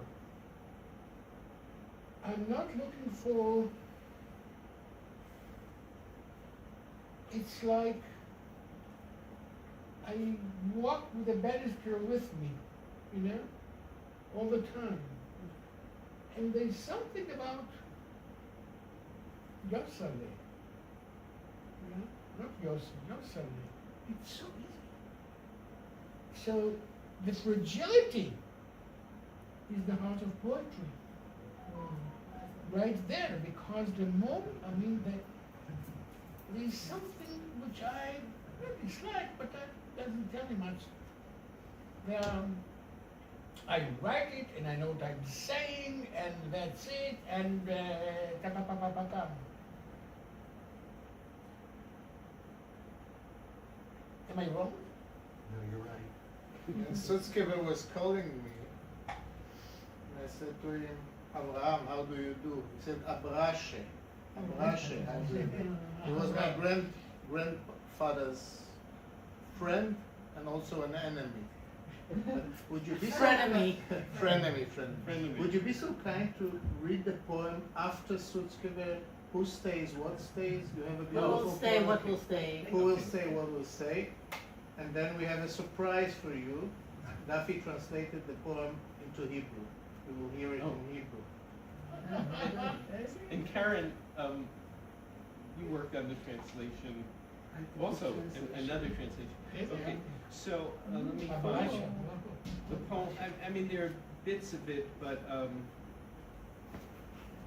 I'm not looking for, it's like I walk with the banister with me, you know, all the time. And there's something about Yossele, you know, not Yossele. It's so easy. So the fragility is the heart of poetry. right there, because the moment, there's something which I really dislike, but that doesn't tell me much. I write it and I know what I'm saying, and that's it, and ta-pa-pa-pa-pa-pa. Am I wrong? No, you're right. And Sutzkever was calling me, and I said to him, Abraham, how do you do? He said, Abrashe. Abrashe, how do you do? He was my grandfather's friend and also an enemy. But would you be Frenemy. Frenemy. Would you be so kind to read the poem after Sutzkever? Who stays, what stays? You have a What beautiful will stay, poem. what will stay. Who will say what will say? And then we have a surprise for you. Daffi translated the poem into Hebrew. We will hear it in Hebrew. And Karen, you worked on the translation, also another translation. Okay, so let me find the poem. I mean, there are bits of it, but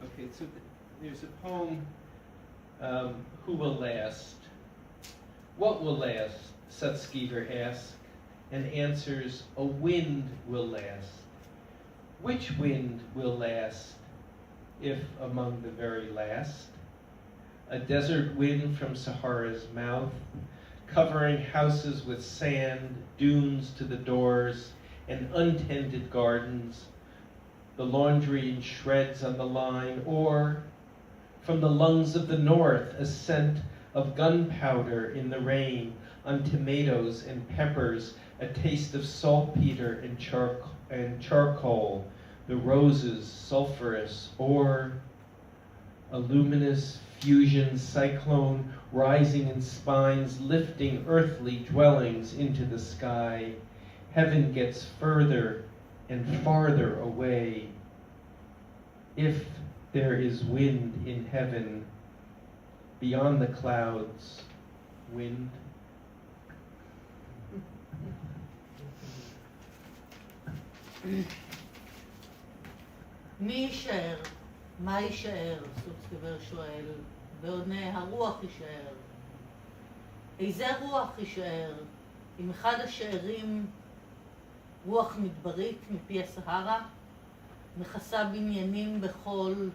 okay. So there's a poem. Who will last? What will last? Sutzkever asks, and answers, a wind will last. Which wind will last, if among the very last? A desert wind from Sahara's mouth, covering houses with sand, dunes to the doors, and untended gardens, the laundry in shreds on the line, or from the lungs of the north, a scent of gunpowder in the rain, on tomatoes and peppers, a taste of saltpeter and charcoal, the roses sulphurous, or a luminous fusion cyclone rising in spines, lifting earthly dwellings into the sky. Heaven gets further and farther away. If there is wind in heaven, beyond the clouds, wind. מי יישאר? מה יישאר? סוצקבר שואל, ועונה, הרוח יישאר. איזה רוח יישאר? אם אחד השארים רוח מדברית מפי הסהרה, מכסה בניינים בחול,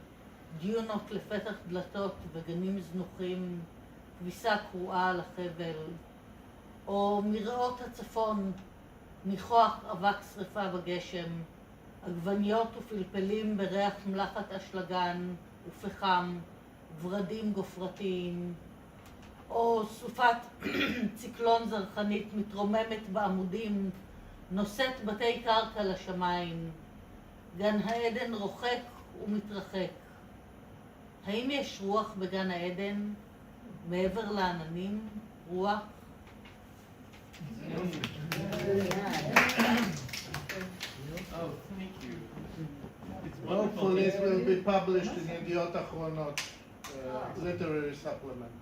דיונות לפתח דלתות וגנים זנוחים, כביסה קרועה על החבל, או מראות הצפון, ניחוח אבק שריפה בגשם, עגבניות ופלפלים בריח מלחת אשלגן ופחם, ורדים גופרתיים, או סופת ציקלון זרחנית מתרוממת בעמודים, נושאת בתי קרקע לשמיים, גן העדן רוחק ומתרחק. האם יש רוח בגן העדן, מעבר לעננים, רוח? Oh, thank you. It's Hopefully it will be published in Thank Yediot Achronot literary supplement.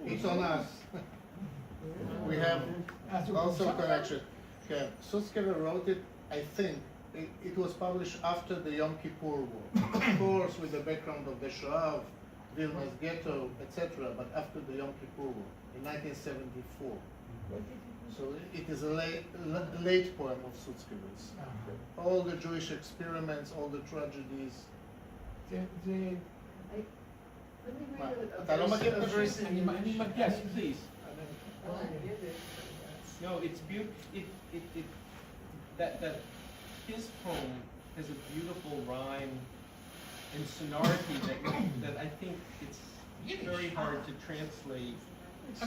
It's on us. We have also connection. Okay. Sutzkever wrote it, I think, it was published after the Yom Kippur War. Of course, with the background of the Shoah, of Vilna's ghetto, etc., but after the Yom Kippur War, in 1974. So it is a late poem of Sutzkever's. All the Jewish experiments, all the tragedies. Let me אתה לא מכיר את verse השיר? in Yes, please. No, it's beautiful. That his poem has a beautiful rhyme and sonority that I think it's very hard to translate. It's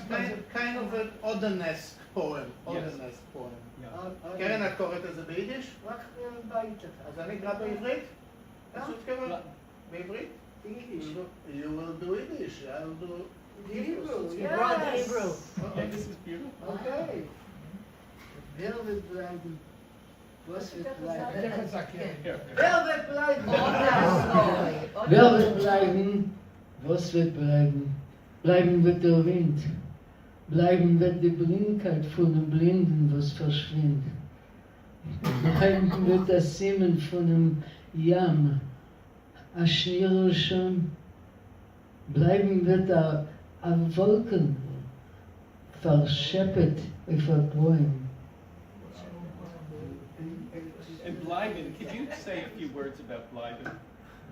kind of an Odenesque poem. Odenesque poem. Yeah. קרן, את קוראת את זה ביידיש? רק בית אחד. אז אני אקרא בעברית? סוצקבר? בעברית? Yiddish. You will do Yiddish. I'll do Hebrew, Yes. Hebrew. Okay, this is beautiful. Okay. Wer wird bleiben? Was wird bleiben? Here. Wer wird bleiben? Wer wird bleiben? Was wird bleiben? Bleiben wird der Wind. Bleiben wird die Blindheit von dem Blinden, was verschwindet. Bleiben wird das Simmen von dem Jam. השיר הראשון, bleiben wird auf Wolken verschäppet überbräuen. And Bleiben, could you say a few words about Bleiben?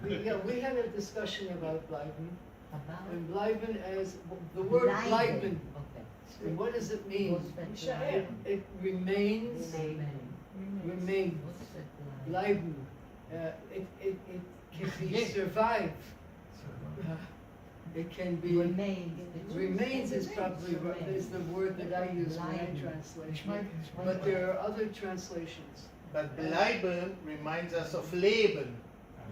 We had a discussion about bleiben. About And bleiben as, the word bleiben, Okay. and what does it mean? It remains, remains. What's it like? Bleiben. It can be survive. It can be, remains is probably, is the word that I use when I translate. But there are other translations. But bleiben reminds us of leben.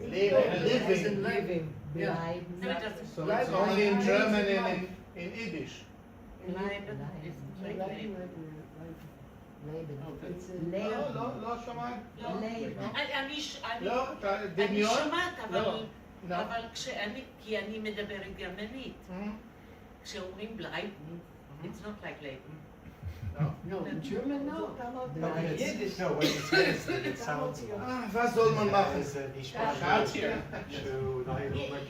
Leben, As in living. living. Yeah. Bleiben. No, it doesn't. So it's only in German and in Yiddish. Bleiben is like Bleiben. Leben. It's a- לא, לא, לא שמעת. Leben. לא, אני דמיון? שומעת, לא. אבל כי אני מדברת גרמנית. כשאומרים בלייבן, it's not like לייבן. No, in German, no. Okay, Yiddish. no, what it says, that it sounds like. Was soll man machen? Is that ich Schaut hier. zu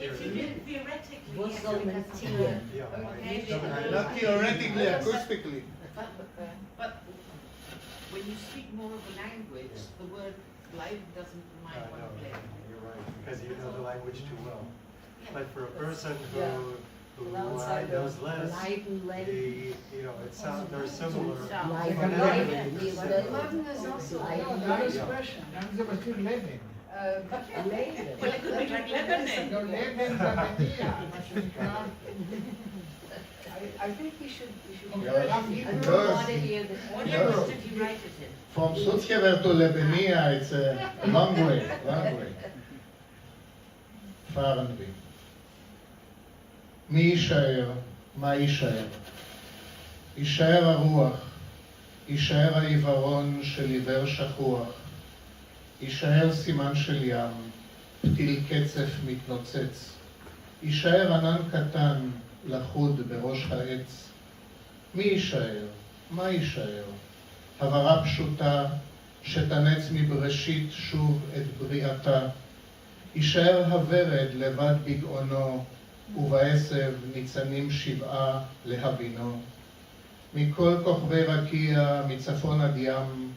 If you did theoretically, Was yes, soll it man has to tun? be. Not theoretically, acoustically. But when you speak more of a language, the word bleiben doesn't remind one of leben. You're right, because you know the language too well. Yeah. But for a person Yeah. who outside knows less, Bleiben, leben. it sounds, they're similar. Bleiben, Bleiben. leben. Bleiben is also Bleiben. another expression. Dann ist aber viel Leben. Leben. Well, it could be like Lebanon. לא לבן במניע, מה שנקרא. I think we should Yeah. I don't want to hear the. What language did he write it in? From Sutzkever to Lebenia, it's a long way, long way. Far and big. מי יישאר? מה יישאר? יישאר הרוח, יישאר העיוורון של עיוור שכוח, יישאר סימן של ים, פתיל קצף מתנוצץ, יישאר ענן קטן לחוד בראש העץ. מי יישאר? מה יישאר? הברה פשוטה שתנץ מבראשית שוב את בריאתה. יישאר הוורד לבד בגאונו, ובעשב ניצנים שבעה להבינו. מכל כוכבי רקיע, מצפון עד ים,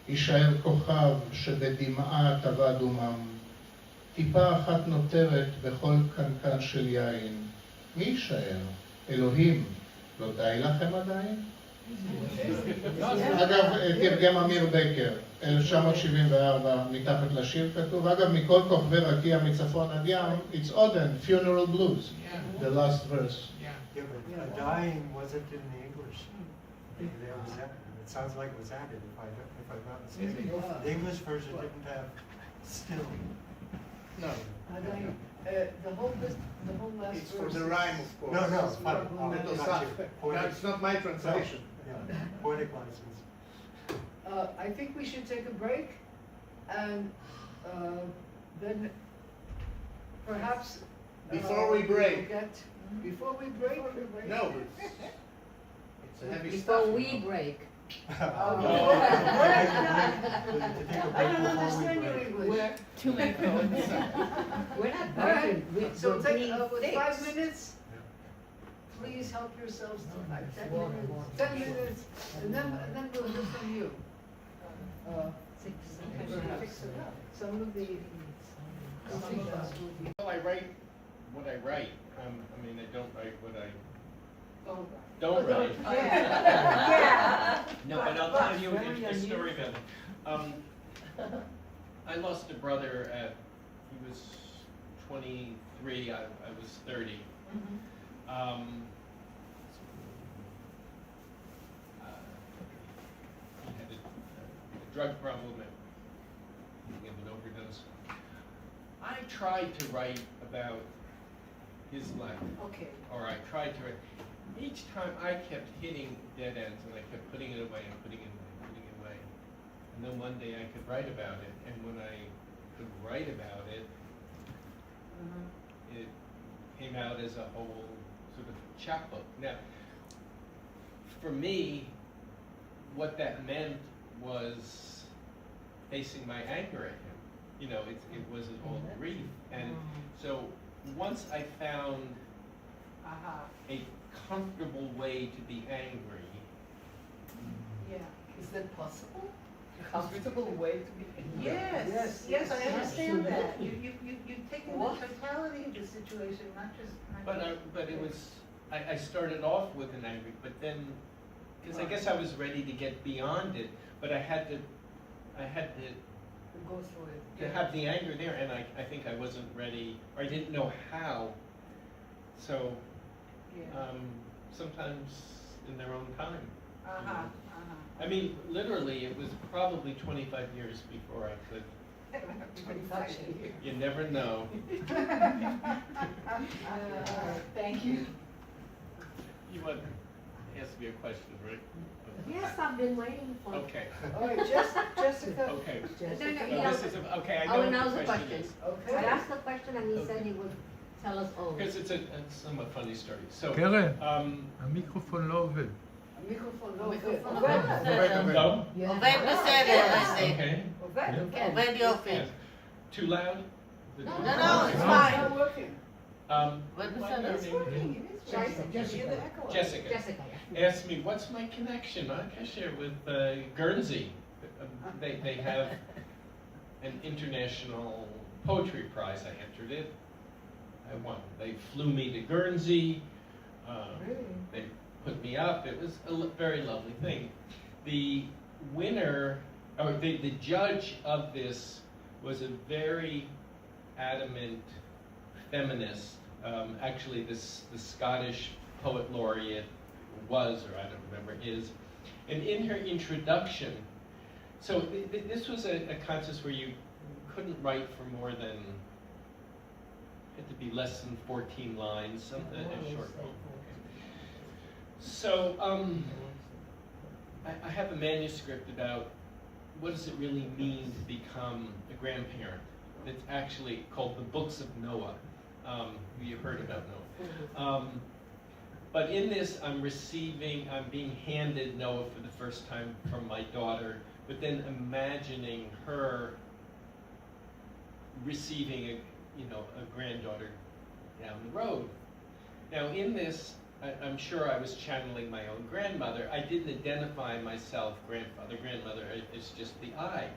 יישאר כוכב שבדמעה טבע דומם. טיפה אחת נותרת בכל קנקן של יין. מי יישאר? אלוהים, לא די לכם עדיין? אגב, תרגם אמיר בקר, 1974, מתחת לשיר כתוב, אגב, מכל כוכבי רקיע מצפון עד ים, it's Oded, funeral blues, the last verse. Yeah. Yeah, but dying wasn't in the English. It sounds like it was added, if I'm not mistaken. The English version didn't have still. No, the whole last it's for verse the is- rhyme, of course. No, no, fine. Little Not stuff. you. No, it's not my translation. Yeah, poetic license. I think we should take a break, and then perhaps Before we break. Before we break. No, it's a heavy stuff. Before you we know. break. I don't understand your English. Too many codes. We're not All right, breaking, we're so take being with fixed. 5 minutes. Please help yourselves to 10 minutes, and then we'll hear from you. Perhaps some of the. Well, I write what I write. I mean, I don't write what I don't write. Yeah. No, but I'll tell you a story about it. I lost a brother he was 23, I was 30. He had a drug problem and an overdose. I tried to write about his life. Okay. Or I tried to write. Each time I kept hitting dead ends and I kept putting it away and putting it away, putting it away. And then one day I could write about it, and when I could write about it, it came out as a whole sort of chapbook. Now, for me, what that meant was facing my anger at him. you know, it wasn't all grief. And so once I found a comfortable way to be angry, Yeah. Is that possible? Comfortable way to be. Yes, yes, I understand that. You're taking the totality of the situation, not just. but it was, I started off with an angry, but then, because I guess I was ready to get beyond it, but I had to Go through it. to have the anger there, and I think I wasn't ready, or I didn't know how. So, sometimes in their own time. I mean, literally, it was probably 25 years before I could. You never know. Thank you. You want to ask me a question, right? Yes, I've been waiting for. Okay. All right, Jessica. Okay. Jessica. This is okay. I know Owen what knows the the question question. is. Okay. I asked the question and he said he would tell us all. Because it's a somewhat funny story. So, קרן, המיקרופון לא עובד. המיקרופון לא המיקרופון עובד. no? עובד בסדר, I think. Okay. עובד. עובד יופי. Yes. Too loud? No, it's It's fine. not working. What's what's that? her It's name? working. It is working. Jessica. Jessica. Jessica, yeah. Asked me, what's my connection? I share with Guernsey. They have an international poetry prize. I entered it. I won. They flew me to Guernsey. They put me up. It was a very lovely thing. The winner, or the judge of this was a very adamant feminist. Actually, the Scottish poet laureate was, or I don't remember, is. And in her introduction, so this was a contest where you couldn't write for more than, had to be less than 14 lines, a short poem. So I have a manuscript about what does it really mean to become a grandparent. It's actually called The Books of Noah. You heard about Noah. But in this, I'm being handed Noah for the first time from my daughter, but then imagining her receiving a granddaughter down the road. Now in this, I'm sure I was channeling my own grandmother. I didn't identify myself grandfather, grandmother, it's just the I.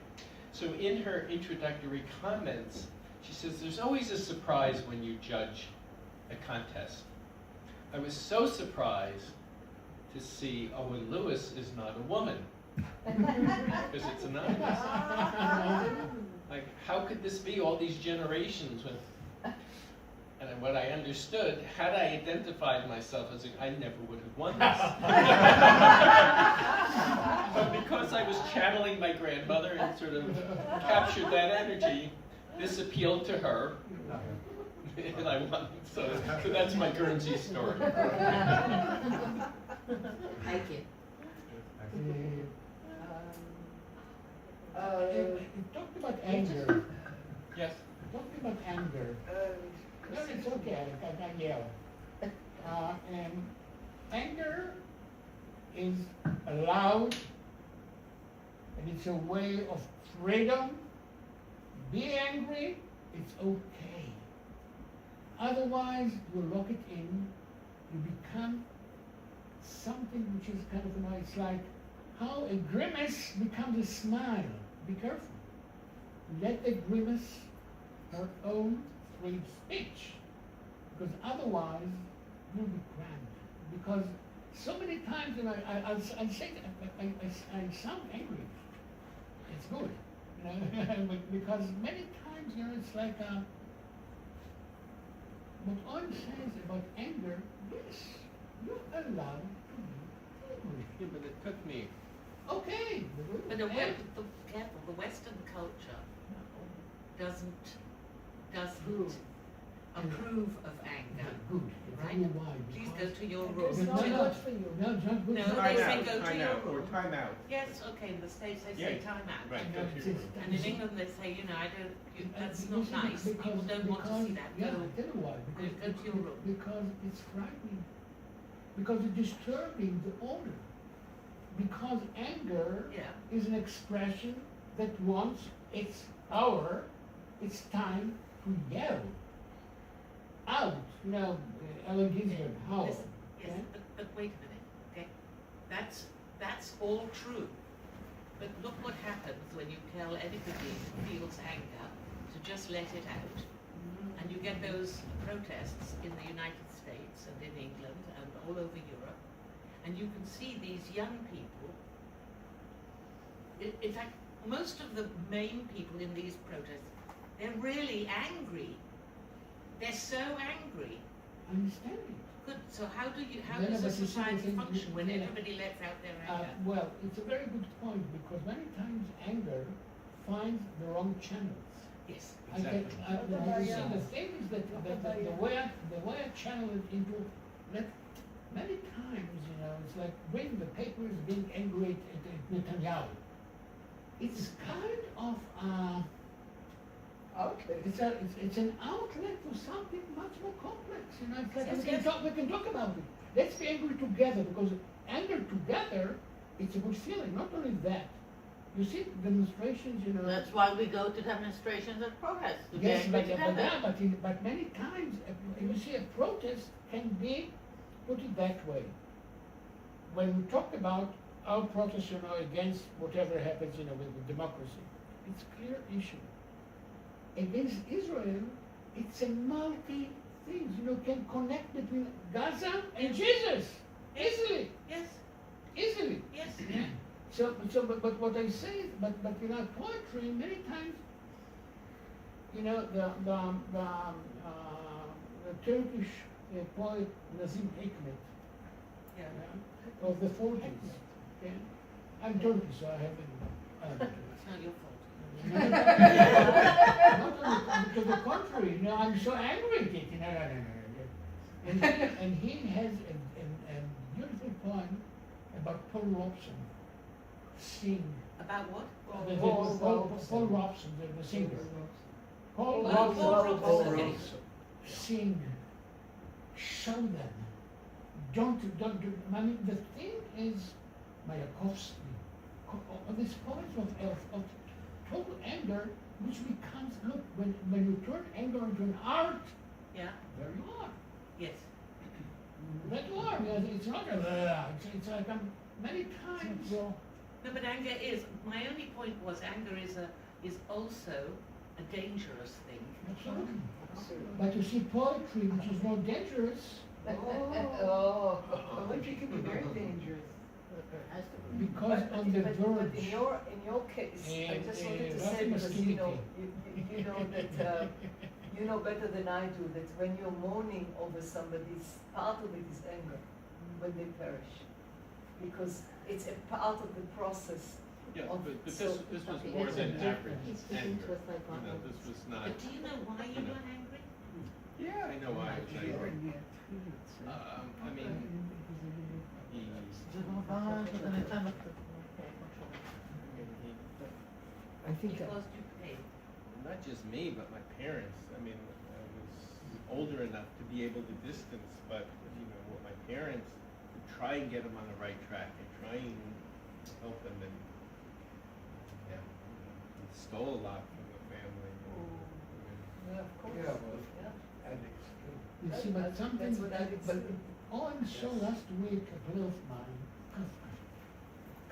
So in her introductory comments, she says, there's always a surprise when you judge a contest. I was so surprised to see Owen Lewis is not a woman, because it's anonymous. Like, how could this be all these generations with, and what I understood, had I identified myself as I never would have won this. But because I was channeling my grandmother and sort of captured that energy, this appealed to her, and I won. So that's my Guernsey story. Thank you. You talked about anger. Yes. You talked about anger. No, it's okay, I can yell. And anger is allowed, and it's a way of freedom. Be angry, it's okay. Otherwise, you lock it in, you become something which is kind of it's like how a grimace becomes a smile. Be careful. Let the grimace her own free speech, because otherwise you'll be crammed. Because so many times, I'll say I sound angry. It's good, because many times, it's like what Owen says about anger. Yes, you're allowed to be angry. Yeah, but it took me. Okay. But the Western culture doesn't approve of anger, Good. right? Why? Please go to your It's room. not good for you. No, it's not good. No, for they you. say go to your or room. time out. Yes, okay, in the States they say Yeah. time out. Right, go to your room. And in England they say, I don't, that's You not see, nice, people don't want to see that. Yeah, Go. I tell you why. Go to your room. Because it's frightening. Because it's disturbing the order. Because anger Yeah. is an expression that wants its power it's time to yell out. You know, Ellen Ginsberg, howl. Listen, yes, okay? but wait a minute, okay? That's all true. But look what happens when you tell anybody who feels anger to just let it out. And you get those protests in the United States and in England and all over Europe. And you can see these young people. In fact, most of the main people in these protests, they're really angry. They're so angry. I understand it. Good. So how does But a you see, society you- function when you- everybody lets out their anger? Well, it's a very good point because many times anger finds the wrong channels. Yes. You see, the thing is that the way I channel it into, many times, you know, it's like reading the papers, being angry at Netanyahu. It's kind of outlet. It's an outlet for something much more complex. You know, it's like we can talk about it. Let's be angry together because anger together, it's a good feeling. Not only that, you see demonstrations. You know. That's why we go to demonstrations and protests. To Yes, get together. but many times you see a protest can be, put it that way. When we talk about our protest, you know, against whatever happens, you know, with democracy, it's a clear issue. Against Israel, it's a multi things. You know, can connect between Gaza and Jesus easily. Yes. Easily. Yes. But what I say, but you know, poetry many times, you know, the Turkish poet Nazim Hikmet, of the 40s. Okay, I'm Turkish, so I have. It's not your fault. To the contrary, you know, I'm so angry at it. No. And he has a beautiful poem about Paul Robson. Sing. About what? Paul Robson, the singer. Paul Robson. Sing. Show them. Don't. I mean, the thing is, Mayakovsky. This poem of total anger, which becomes, look, when you turn anger into an art, Yeah. there you are. Yes. That you are. It's not it's like many times. No, but anger is. My only point was anger is also a dangerous thing. Absolutely. But you see, poetry, which is more dangerous. Poetry can be very dangerous. Because on the verge. But in your case, I just wanted to say, because you know that you know better than I do that when you're mourning over somebody's, part of it is anger when they perish, because it's a part of the process. Yeah, of, but this so- was more than average anger. This was not. But do you know why you got angry? Yeah, I know why I was angry. I mean, I think Because you paid. not just me, but my parents. I mean, I was older enough to be able to distance, but you know, what my parents would try and get them on the right track and try and help them, and yeah, we stole a lot from the family. Yeah, of course. You see, but something, That's what I would but say. Owen showed last week a play of mine, Kafka.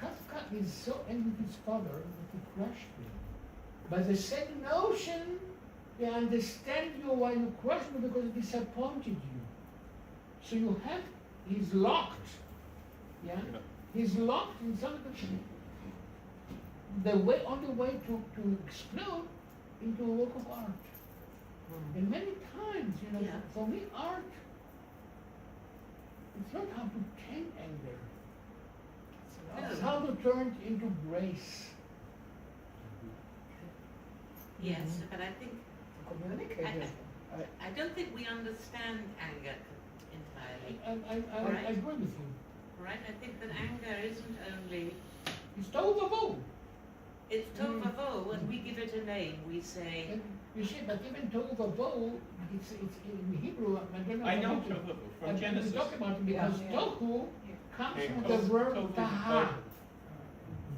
Kafka is so angry with his father that he crushed him. By the same notion, they understand you why you crushed me because it disappointed you. So you have, he's locked. Yeah? He's locked in something. The way, only way to explode into a work of art. And many times, you know, Yeah. for me, art, it's not how to tame anger. It's how to turn it into grace. Yes, but I think Communicate. I don't think we understand anger entirely. I Right. agree with you. Right? I think that anger isn't only It's tohu. it's tovavo, and we give it a name. We say And you see, but even tohu, it's in Hebrew. I know if you- tohu from and Genesis. We talk about it because Yeah. tohu comes Okay, from the verb tohu is taha.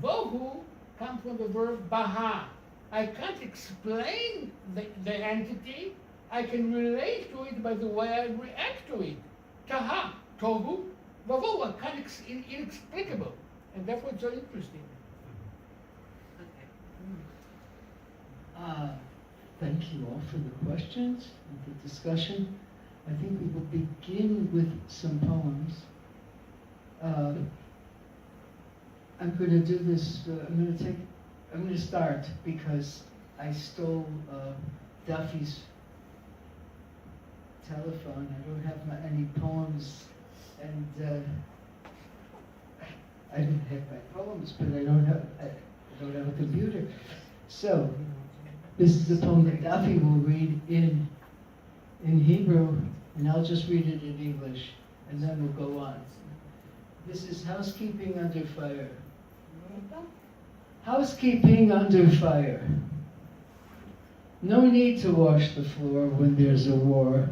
Vohu comes from the verb baha. I can't explain the entity. I can relate to it by the way I react to it. Taha, tohu, vavohu, inexplicable. And that's what's so interesting. Thank you all for the questions and the discussion. I think we will begin with some poems. I'm going to do this, I'm going to start because I stole Daffi's telephone. I don't have any poems, and I didn't have my poems, but I don't have a computer. So, this is a poem that Daffi will read in Hebrew, and I'll just read it in English, and then we'll go on. This is Housekeeping Under Fire. Housekeeping under fire. No need to wash the floor when there's a war.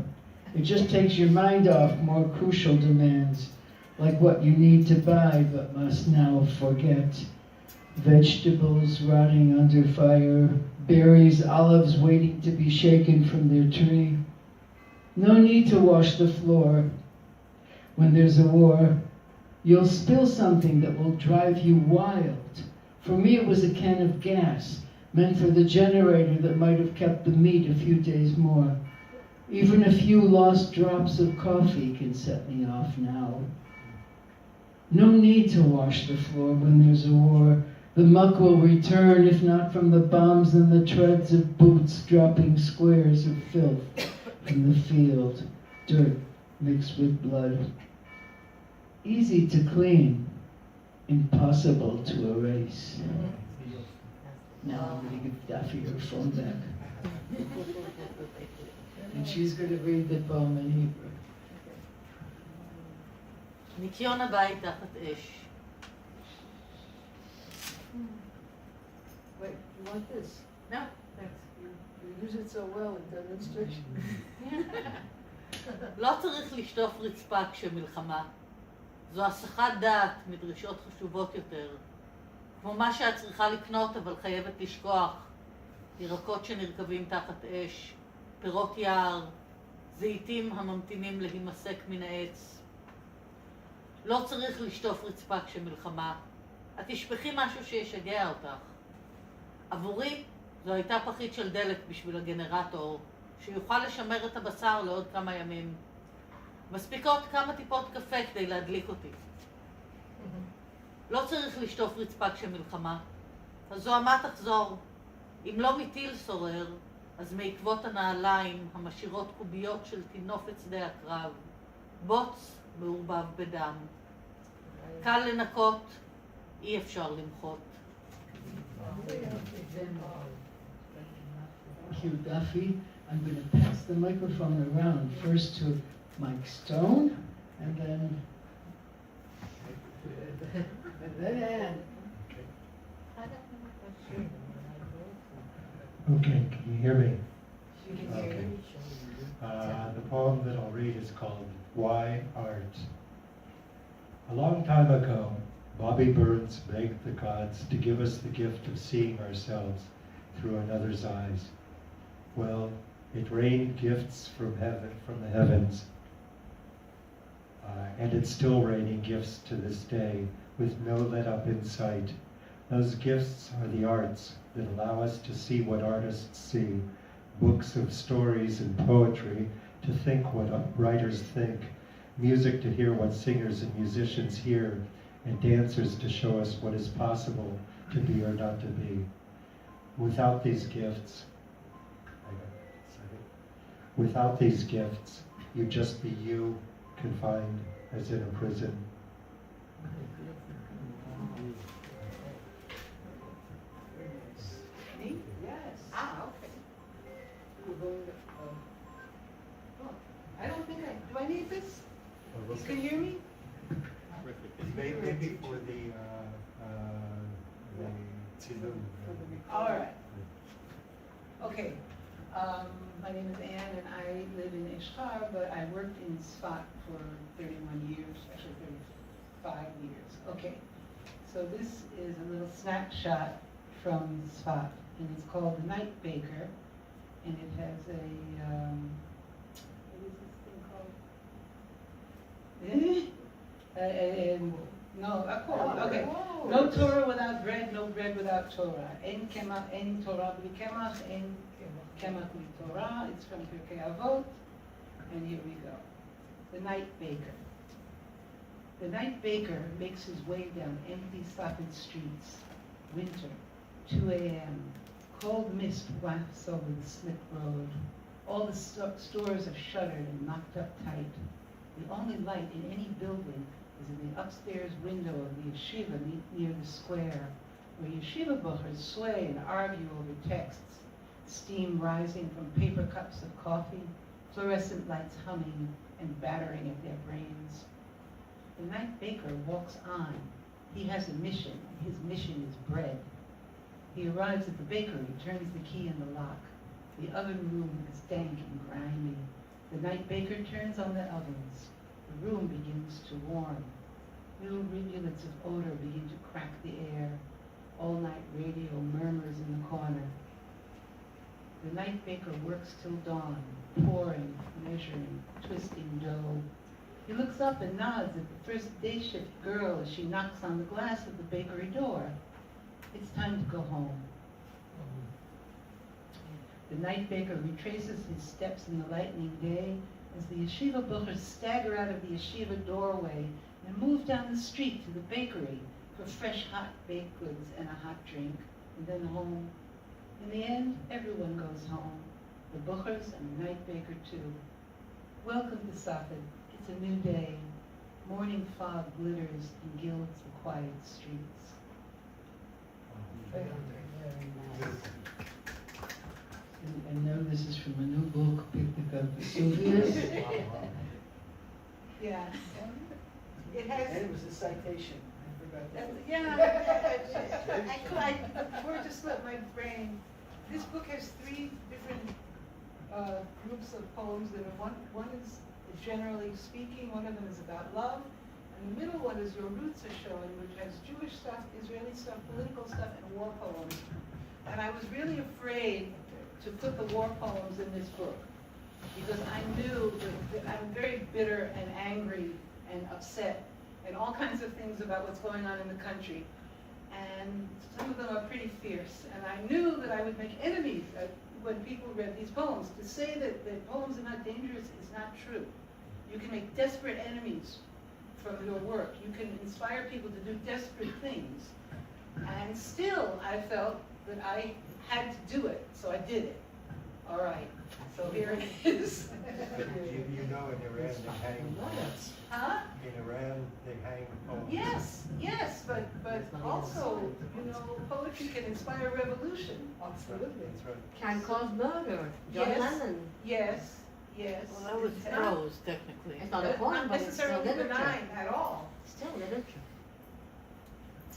It just takes your mind off more crucial demands, like what you need to buy but must now forget. Vegetables rotting under fire, berries, olives waiting to be shaken from their tree. No need to wash the floor. When there's a war, you'll spill something that will drive you wild. For me, it was a can of gas, meant for the generator that might have kept the meat a few days more. Even a few lost drops of coffee can set me off now. No need to wash the floor when there's a war. The muck will return, if not from the bombs and the treads of boots dropping squares of filth from the field, dirt mixed with blood. Easy to clean, impossible to erase. Now I'm going to give Daffi her phone back. And she's going to read the poem in Hebrew. ניקיון הבית תחת אש. Wait, you want this? No. Thanks. You use it so well in demonstration. לא צריך לשטוף רצפה כשמלחמה. זו הסחת דעת מדרישות חשובות יותר. כמו מה שאת צריכה לקנות אבל חייבת לשכוח. ירקות שנרכבים תחת אש, פירות יער, זיתים הממתינים להימסק מן העץ. לא צריך לשטוף רצפה כשמלחמה. את תשפכי משהו שישגע אותך. עבורי זו הייתה פחית של דלק בשביל הגנרטור, שיוכל לשמר את הבשר לעוד כמה ימים. מספיקות כמה טיפות קפה כדי להדליק אותי. לא צריך לשטוף רצפה כשמלחמה. הזוהמה תחזור. אם לא מטיל סורר, אז מעקבות הנעליים המשאירות קוביות של טינופת שדה הקרב. בוץ מעורבב בדם. קל לנקות, אי אפשר למחות. Thank you, Daffi. I'm going to pass the microphone around first to Mike Stone, and then Ann. Okay, can you hear me? You can hear Okay. me. The poem that I'll read is called Why Art? A long time ago, Bobby Burns begged the gods to give us the gift of seeing ourselves through another's eyes. Well, it rained gifts from the heavens, and it's still raining gifts to this day, with no let up in sight. Those gifts are the arts that allow us to see what artists see, books of stories and poetry to think what writers think, music to hear what singers and musicians hear, and dancers to show us what is possible to be or not to be. Without these gifts, you'd just be you, confined as in a prison. Me? Yes. Okay. We're going to, I don't think do I need this? You can hear me? Maybe for the tzilum. All right. Okay. My name is Ann, and I live in Ishkar, but I worked in Sfat for 31 years, actually 35 years. Okay. So this is a little snapshot from Sfat. and it's called The Night Baker, and it has a, what is this thing called? No, a quote, okay. No Torah without bread, no bread without Torah. En Torah b'li kemach, en kemach b'li Torah. It's from Pirkei Avot, and here we go. The Night Baker. The night baker makes his way down empty, slotted streets. Winter, 2 a.m. Cold mist wafts over the slick road. All the stores are shuttered and knocked up tight. The only light in any building is in the upstairs window of the yeshiva near the square, where yeshiva buchers sway and argue over texts, steam rising from paper cups of coffee, fluorescent lights humming and battering at their brains. The night baker walks on. He has a mission, and his mission is bread. He arrives at the bakery, turns the key in the lock. The oven room is dank and grimy. The night baker turns on the ovens. The room begins to warm. Little rivulets of odor begin to crack the air. All-night radio murmurs in the corner. The night baker works till dawn, pouring, measuring, twisting dough. He looks up and nods at the first day shift girl as she knocks on the glass of the bakery door. It's time to go home. The night baker retraces his steps in the lightning day as the yeshiva buchers stagger out of the yeshiva doorway and move down the street to the bakery for fresh hot baked goods and a hot drink, and then home. In the end, everyone goes home, the buchers and the night baker too. Welcome to Sarid. It's a new day. Morning fog glitters and gilds the quiet streets. And know this is from a new book picked up for Sylvia's. Yeah. It has. And it was a citation. I forgot that. The word just left my brain. This book has 3 different groups of poems that are one is generally speaking, one of them is about love, and the middle one is Your Roots Are Showing, which has Jewish stuff, Israeli stuff, political stuff, and war poems. And I was really afraid to put the war poems in this book because I knew that I'm very bitter and angry and upset and all kinds of things about what's going on in the country. And some of them are pretty fierce. And I knew that I would make enemies when people read these poems. To say that poems are not dangerous is not true. You can make desperate enemies from your work. You can inspire people to do desperate things. And still, I felt that I had to do it, so I did it. All right, so here it is. You know in Iran they hang poems. Huh? In Iran they hang poems. Yes, but also, poetry can inspire revolution. Absolutely. That's right. Can cause murder. John Lennon. Yes. Well, that was prose, technically. It's not a poem, Not but it's still necessarily literature. benign at all. Still literature.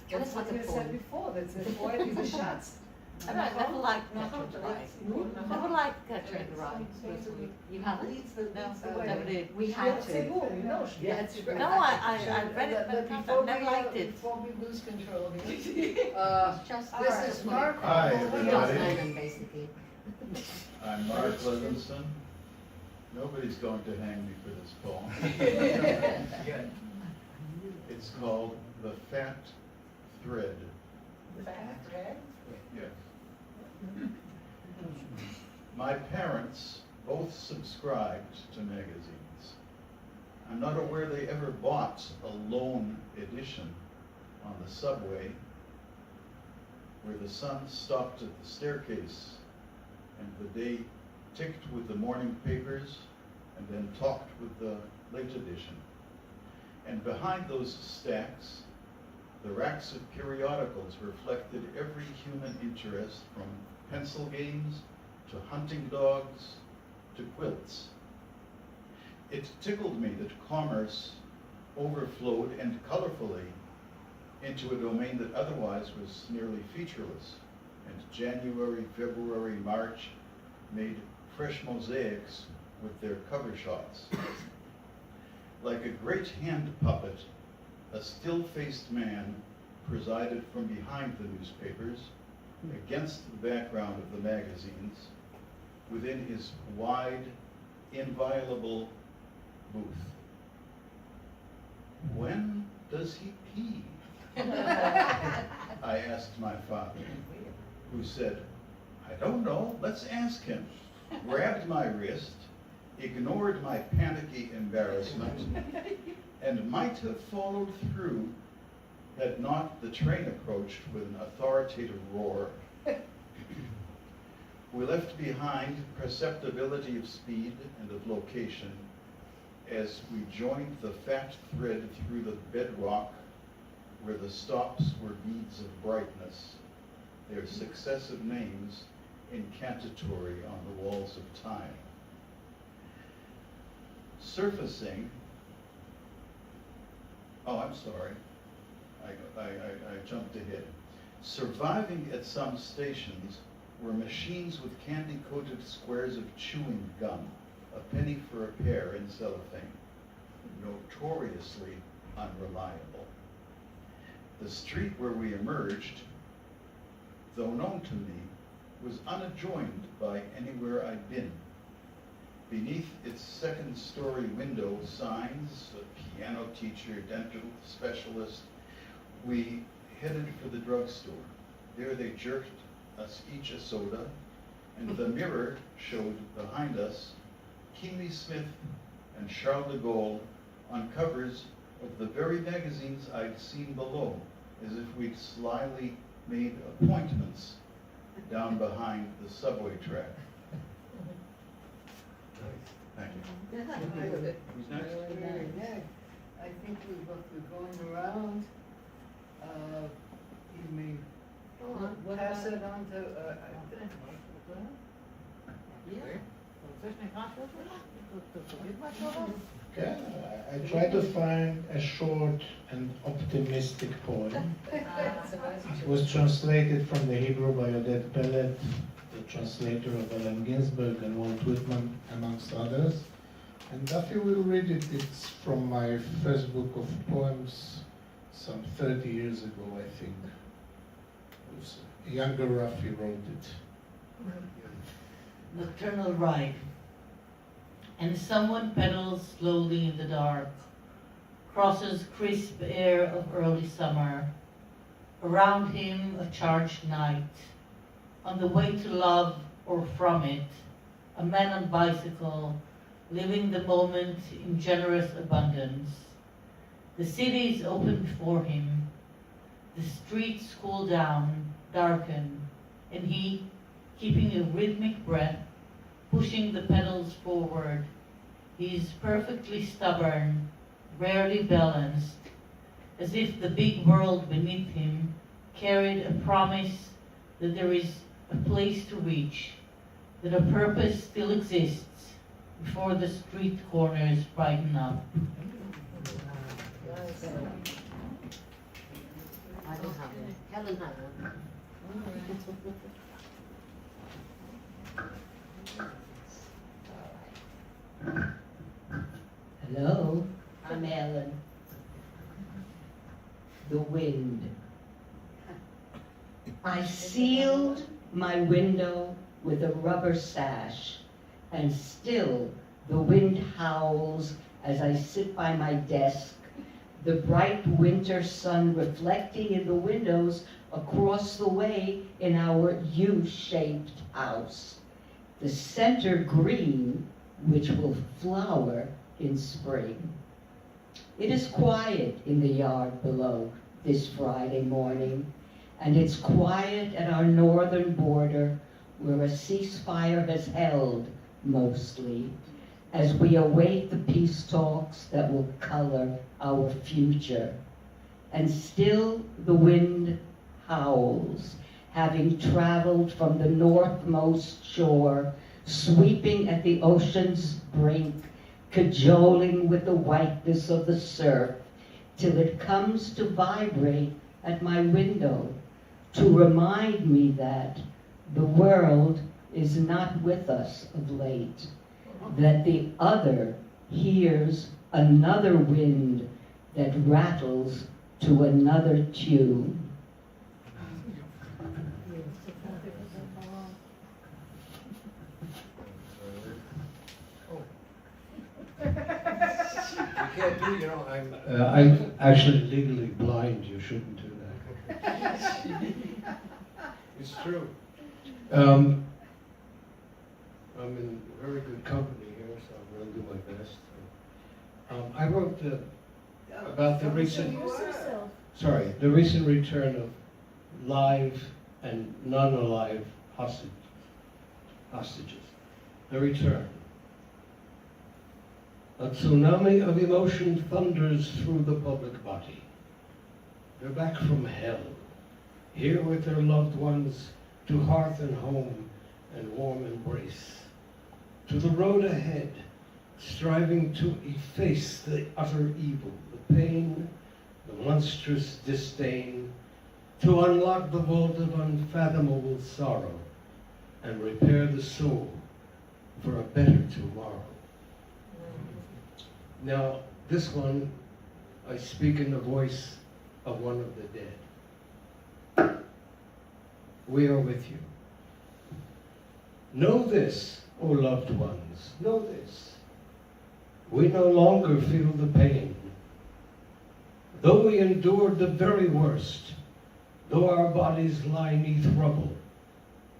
That's What what is you a poem? said before, that the poet is a Schatz. And I never liked Catcher the Rye. Never liked Catcher in the Rye. You haven't? Leads the No, way. never did. We had Say to. more, Yeah, it's it's No, I read it, but I never liked it. Before we lose control here. It's just This is Mark. Hi, John everybody. Lennon, basically. I'm Mark Levinson. Nobody's going to hang me for this poem. It's called The Fat Thread. Fat thread? Yes. My parents both subscribed to magazines. I'm not aware they ever bought a lone edition on the subway where the sun stopped at the staircase and the day ticked with the morning papers and then talked with the late edition. And behind those stacks, the racks of periodicals reflected every human interest from pencil games to hunting dogs to quilts. It tickled me that commerce overflowed and colorfully into a domain that otherwise was nearly featureless, and January, February, March made fresh mosaics with their cover shots. Like a great hand puppet, a still-faced man presided from behind the newspapers, against the background of the magazines, within his wide, inviolable booth. When does he pee? I asked my father, who said, I don't know, let's ask him. Grabbed my wrist, ignored my panicky embarrassment, and might have followed through had not the train approached with an authoritative roar. We left behind perceptibility of speed and of location as we joined the fat thread through the bedrock where the stops were beads of brightness, their successive names incantatory on the walls of time. Surfacing, oh, I'm sorry, I jumped ahead. Surviving at some stations were machines with candy-coated squares of chewing gum, a penny for a pair in cellophane, notoriously unreliable. The street where we emerged, though known to me, was unadjoined by anywhere I'd been. Beneath its second-story window signs, a piano teacher, dental specialist, we headed for the drugstore. There they jerked us each a soda, and the mirror showed behind us Keely Smith and Charles de Gaulle on covers of the very magazines I'd seen below, as if we'd slyly made appointments down behind the subway track. Thank you. Who's next? Very nice. I think we're going around. You may pass it on to. Okay, I try to find a short and optimistic poem. It was translated from the Hebrew by Oded Peled, the translator of Allen Ginsberg and Walt Whitman, amongst others. And Daffi will read it. It's from my first book of poems some 30 years ago, I think. It was younger Rafi wrote it. Nocturnal Ride. And someone pedals slowly in the dark, crosses crisp air of early summer. Around him a charged night. On the way to love or from it, a man on bicycle, living the moment in generous abundance. The city is open before him. The streets cool down, darken, and he, keeping a rhythmic breath, pushing the pedals forward. He is perfectly stubborn, rarely balanced, as if the big world beneath him carried a promise that there is a place to reach, that a purpose still exists before the street corners brighten up. I don't have one. Helen had one. Hello, I'm Helen. The wind. I sealed my window with a rubber sash, and still the wind howls as I sit by my desk, the bright winter sun reflecting in the windows across the way in our U-shaped house. The center green, which will flower in spring. It is quiet in the yard below this Friday morning, and it's quiet at our northern border where a ceasefire has held mostly, as we await the peace talks that will color our future. And still the wind howls, having traveled from the northmost shore, sweeping at the ocean's brink, cajoling with the whiteness of the surf, till it comes to vibrate at my window, to remind me that the world is not with us of late, that the other hears another wind that rattles to another tune. I'm actually legally blind. You shouldn't do that. It's true. I'm in very good company here, so I'm going to do my best. I wrote about the recent return of live and non-alive hostages. The return. A tsunami of emotion thunders through the public body. They're back from hell, here with their loved ones, to hearth and home and warm embrace. To the road ahead, striving to efface the utter evil, the pain, the monstrous disdain, to unlock the vault of unfathomable sorrow and repair the soul for a better tomorrow. Now, this one, I speak in the voice of one of the dead. We are with you. Know this, O loved ones, know this. We no longer feel the pain. Though we endured the very worst, though our bodies lie 'neath rubble,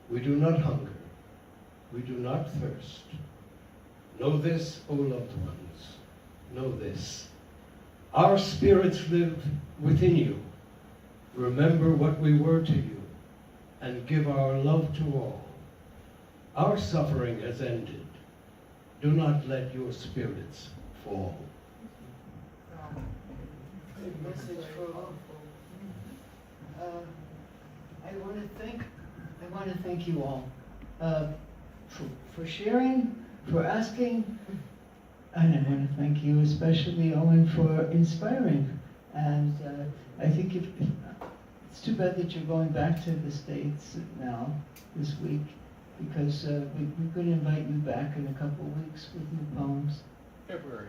we do not hunger, we do not thirst. Know this, O loved ones, know this. Our spirits live within you. Remember what we were to you, and give our love to all. Our suffering has ended. Do not let your spirits fall. Good message for I want to thank you all for sharing, for asking, and I want to thank you especially, Owen, for inspiring. And I think it's too bad that you're going back to the States now this week, because we could invite you back in a couple of weeks with new poems. February,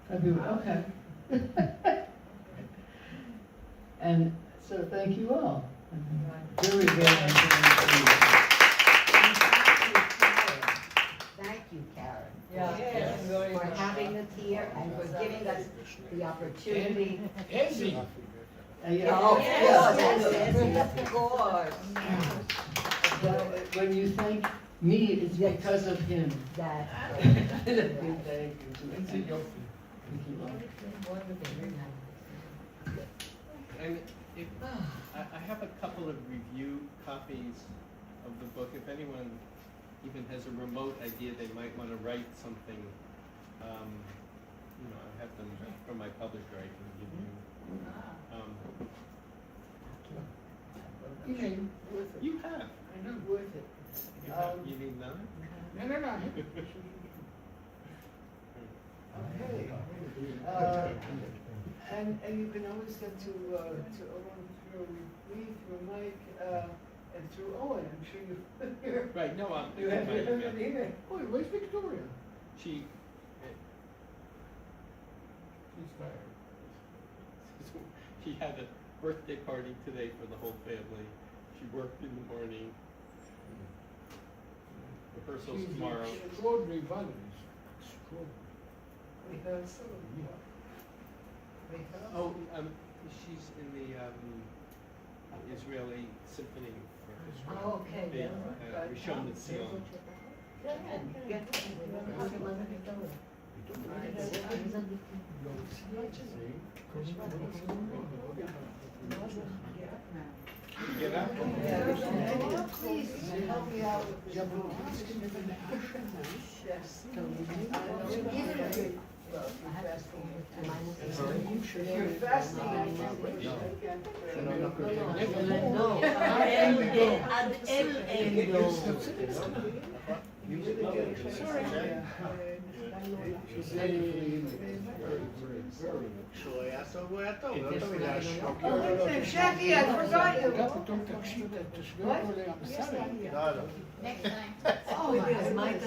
I'll be back. February, okay. And so thank you all. Very, very much. Thank you, Karen. Yeah. For having us here and for giving us the opportunity. Ezzy. Of course. When you thank me, it's because of him. That. Thank you. And if, I have a couple of review copies of the book. If anyone even has a remote idea they might want to write something, I have them from my publisher. I can give you. You have. I know, worth it. You need none? No. Okay. And you can always get to Owen through me, through Mike, and through Owen. I'm sure you. Right. No, You have your email. Oh, where's Victoria? She's tired. She had a birthday party today for the whole family. She worked in the morning. Rehearsals tomorrow. She's extraordinary violinist. Rehearsal. Oh, she's in the Israeli Symphony Orchestra. Oh, okay, They, yeah. Rishon LeZion. Get up. Please help me out with this. Yes. You're fasting. Jackie, I forgot you. Next time. Oh, my God.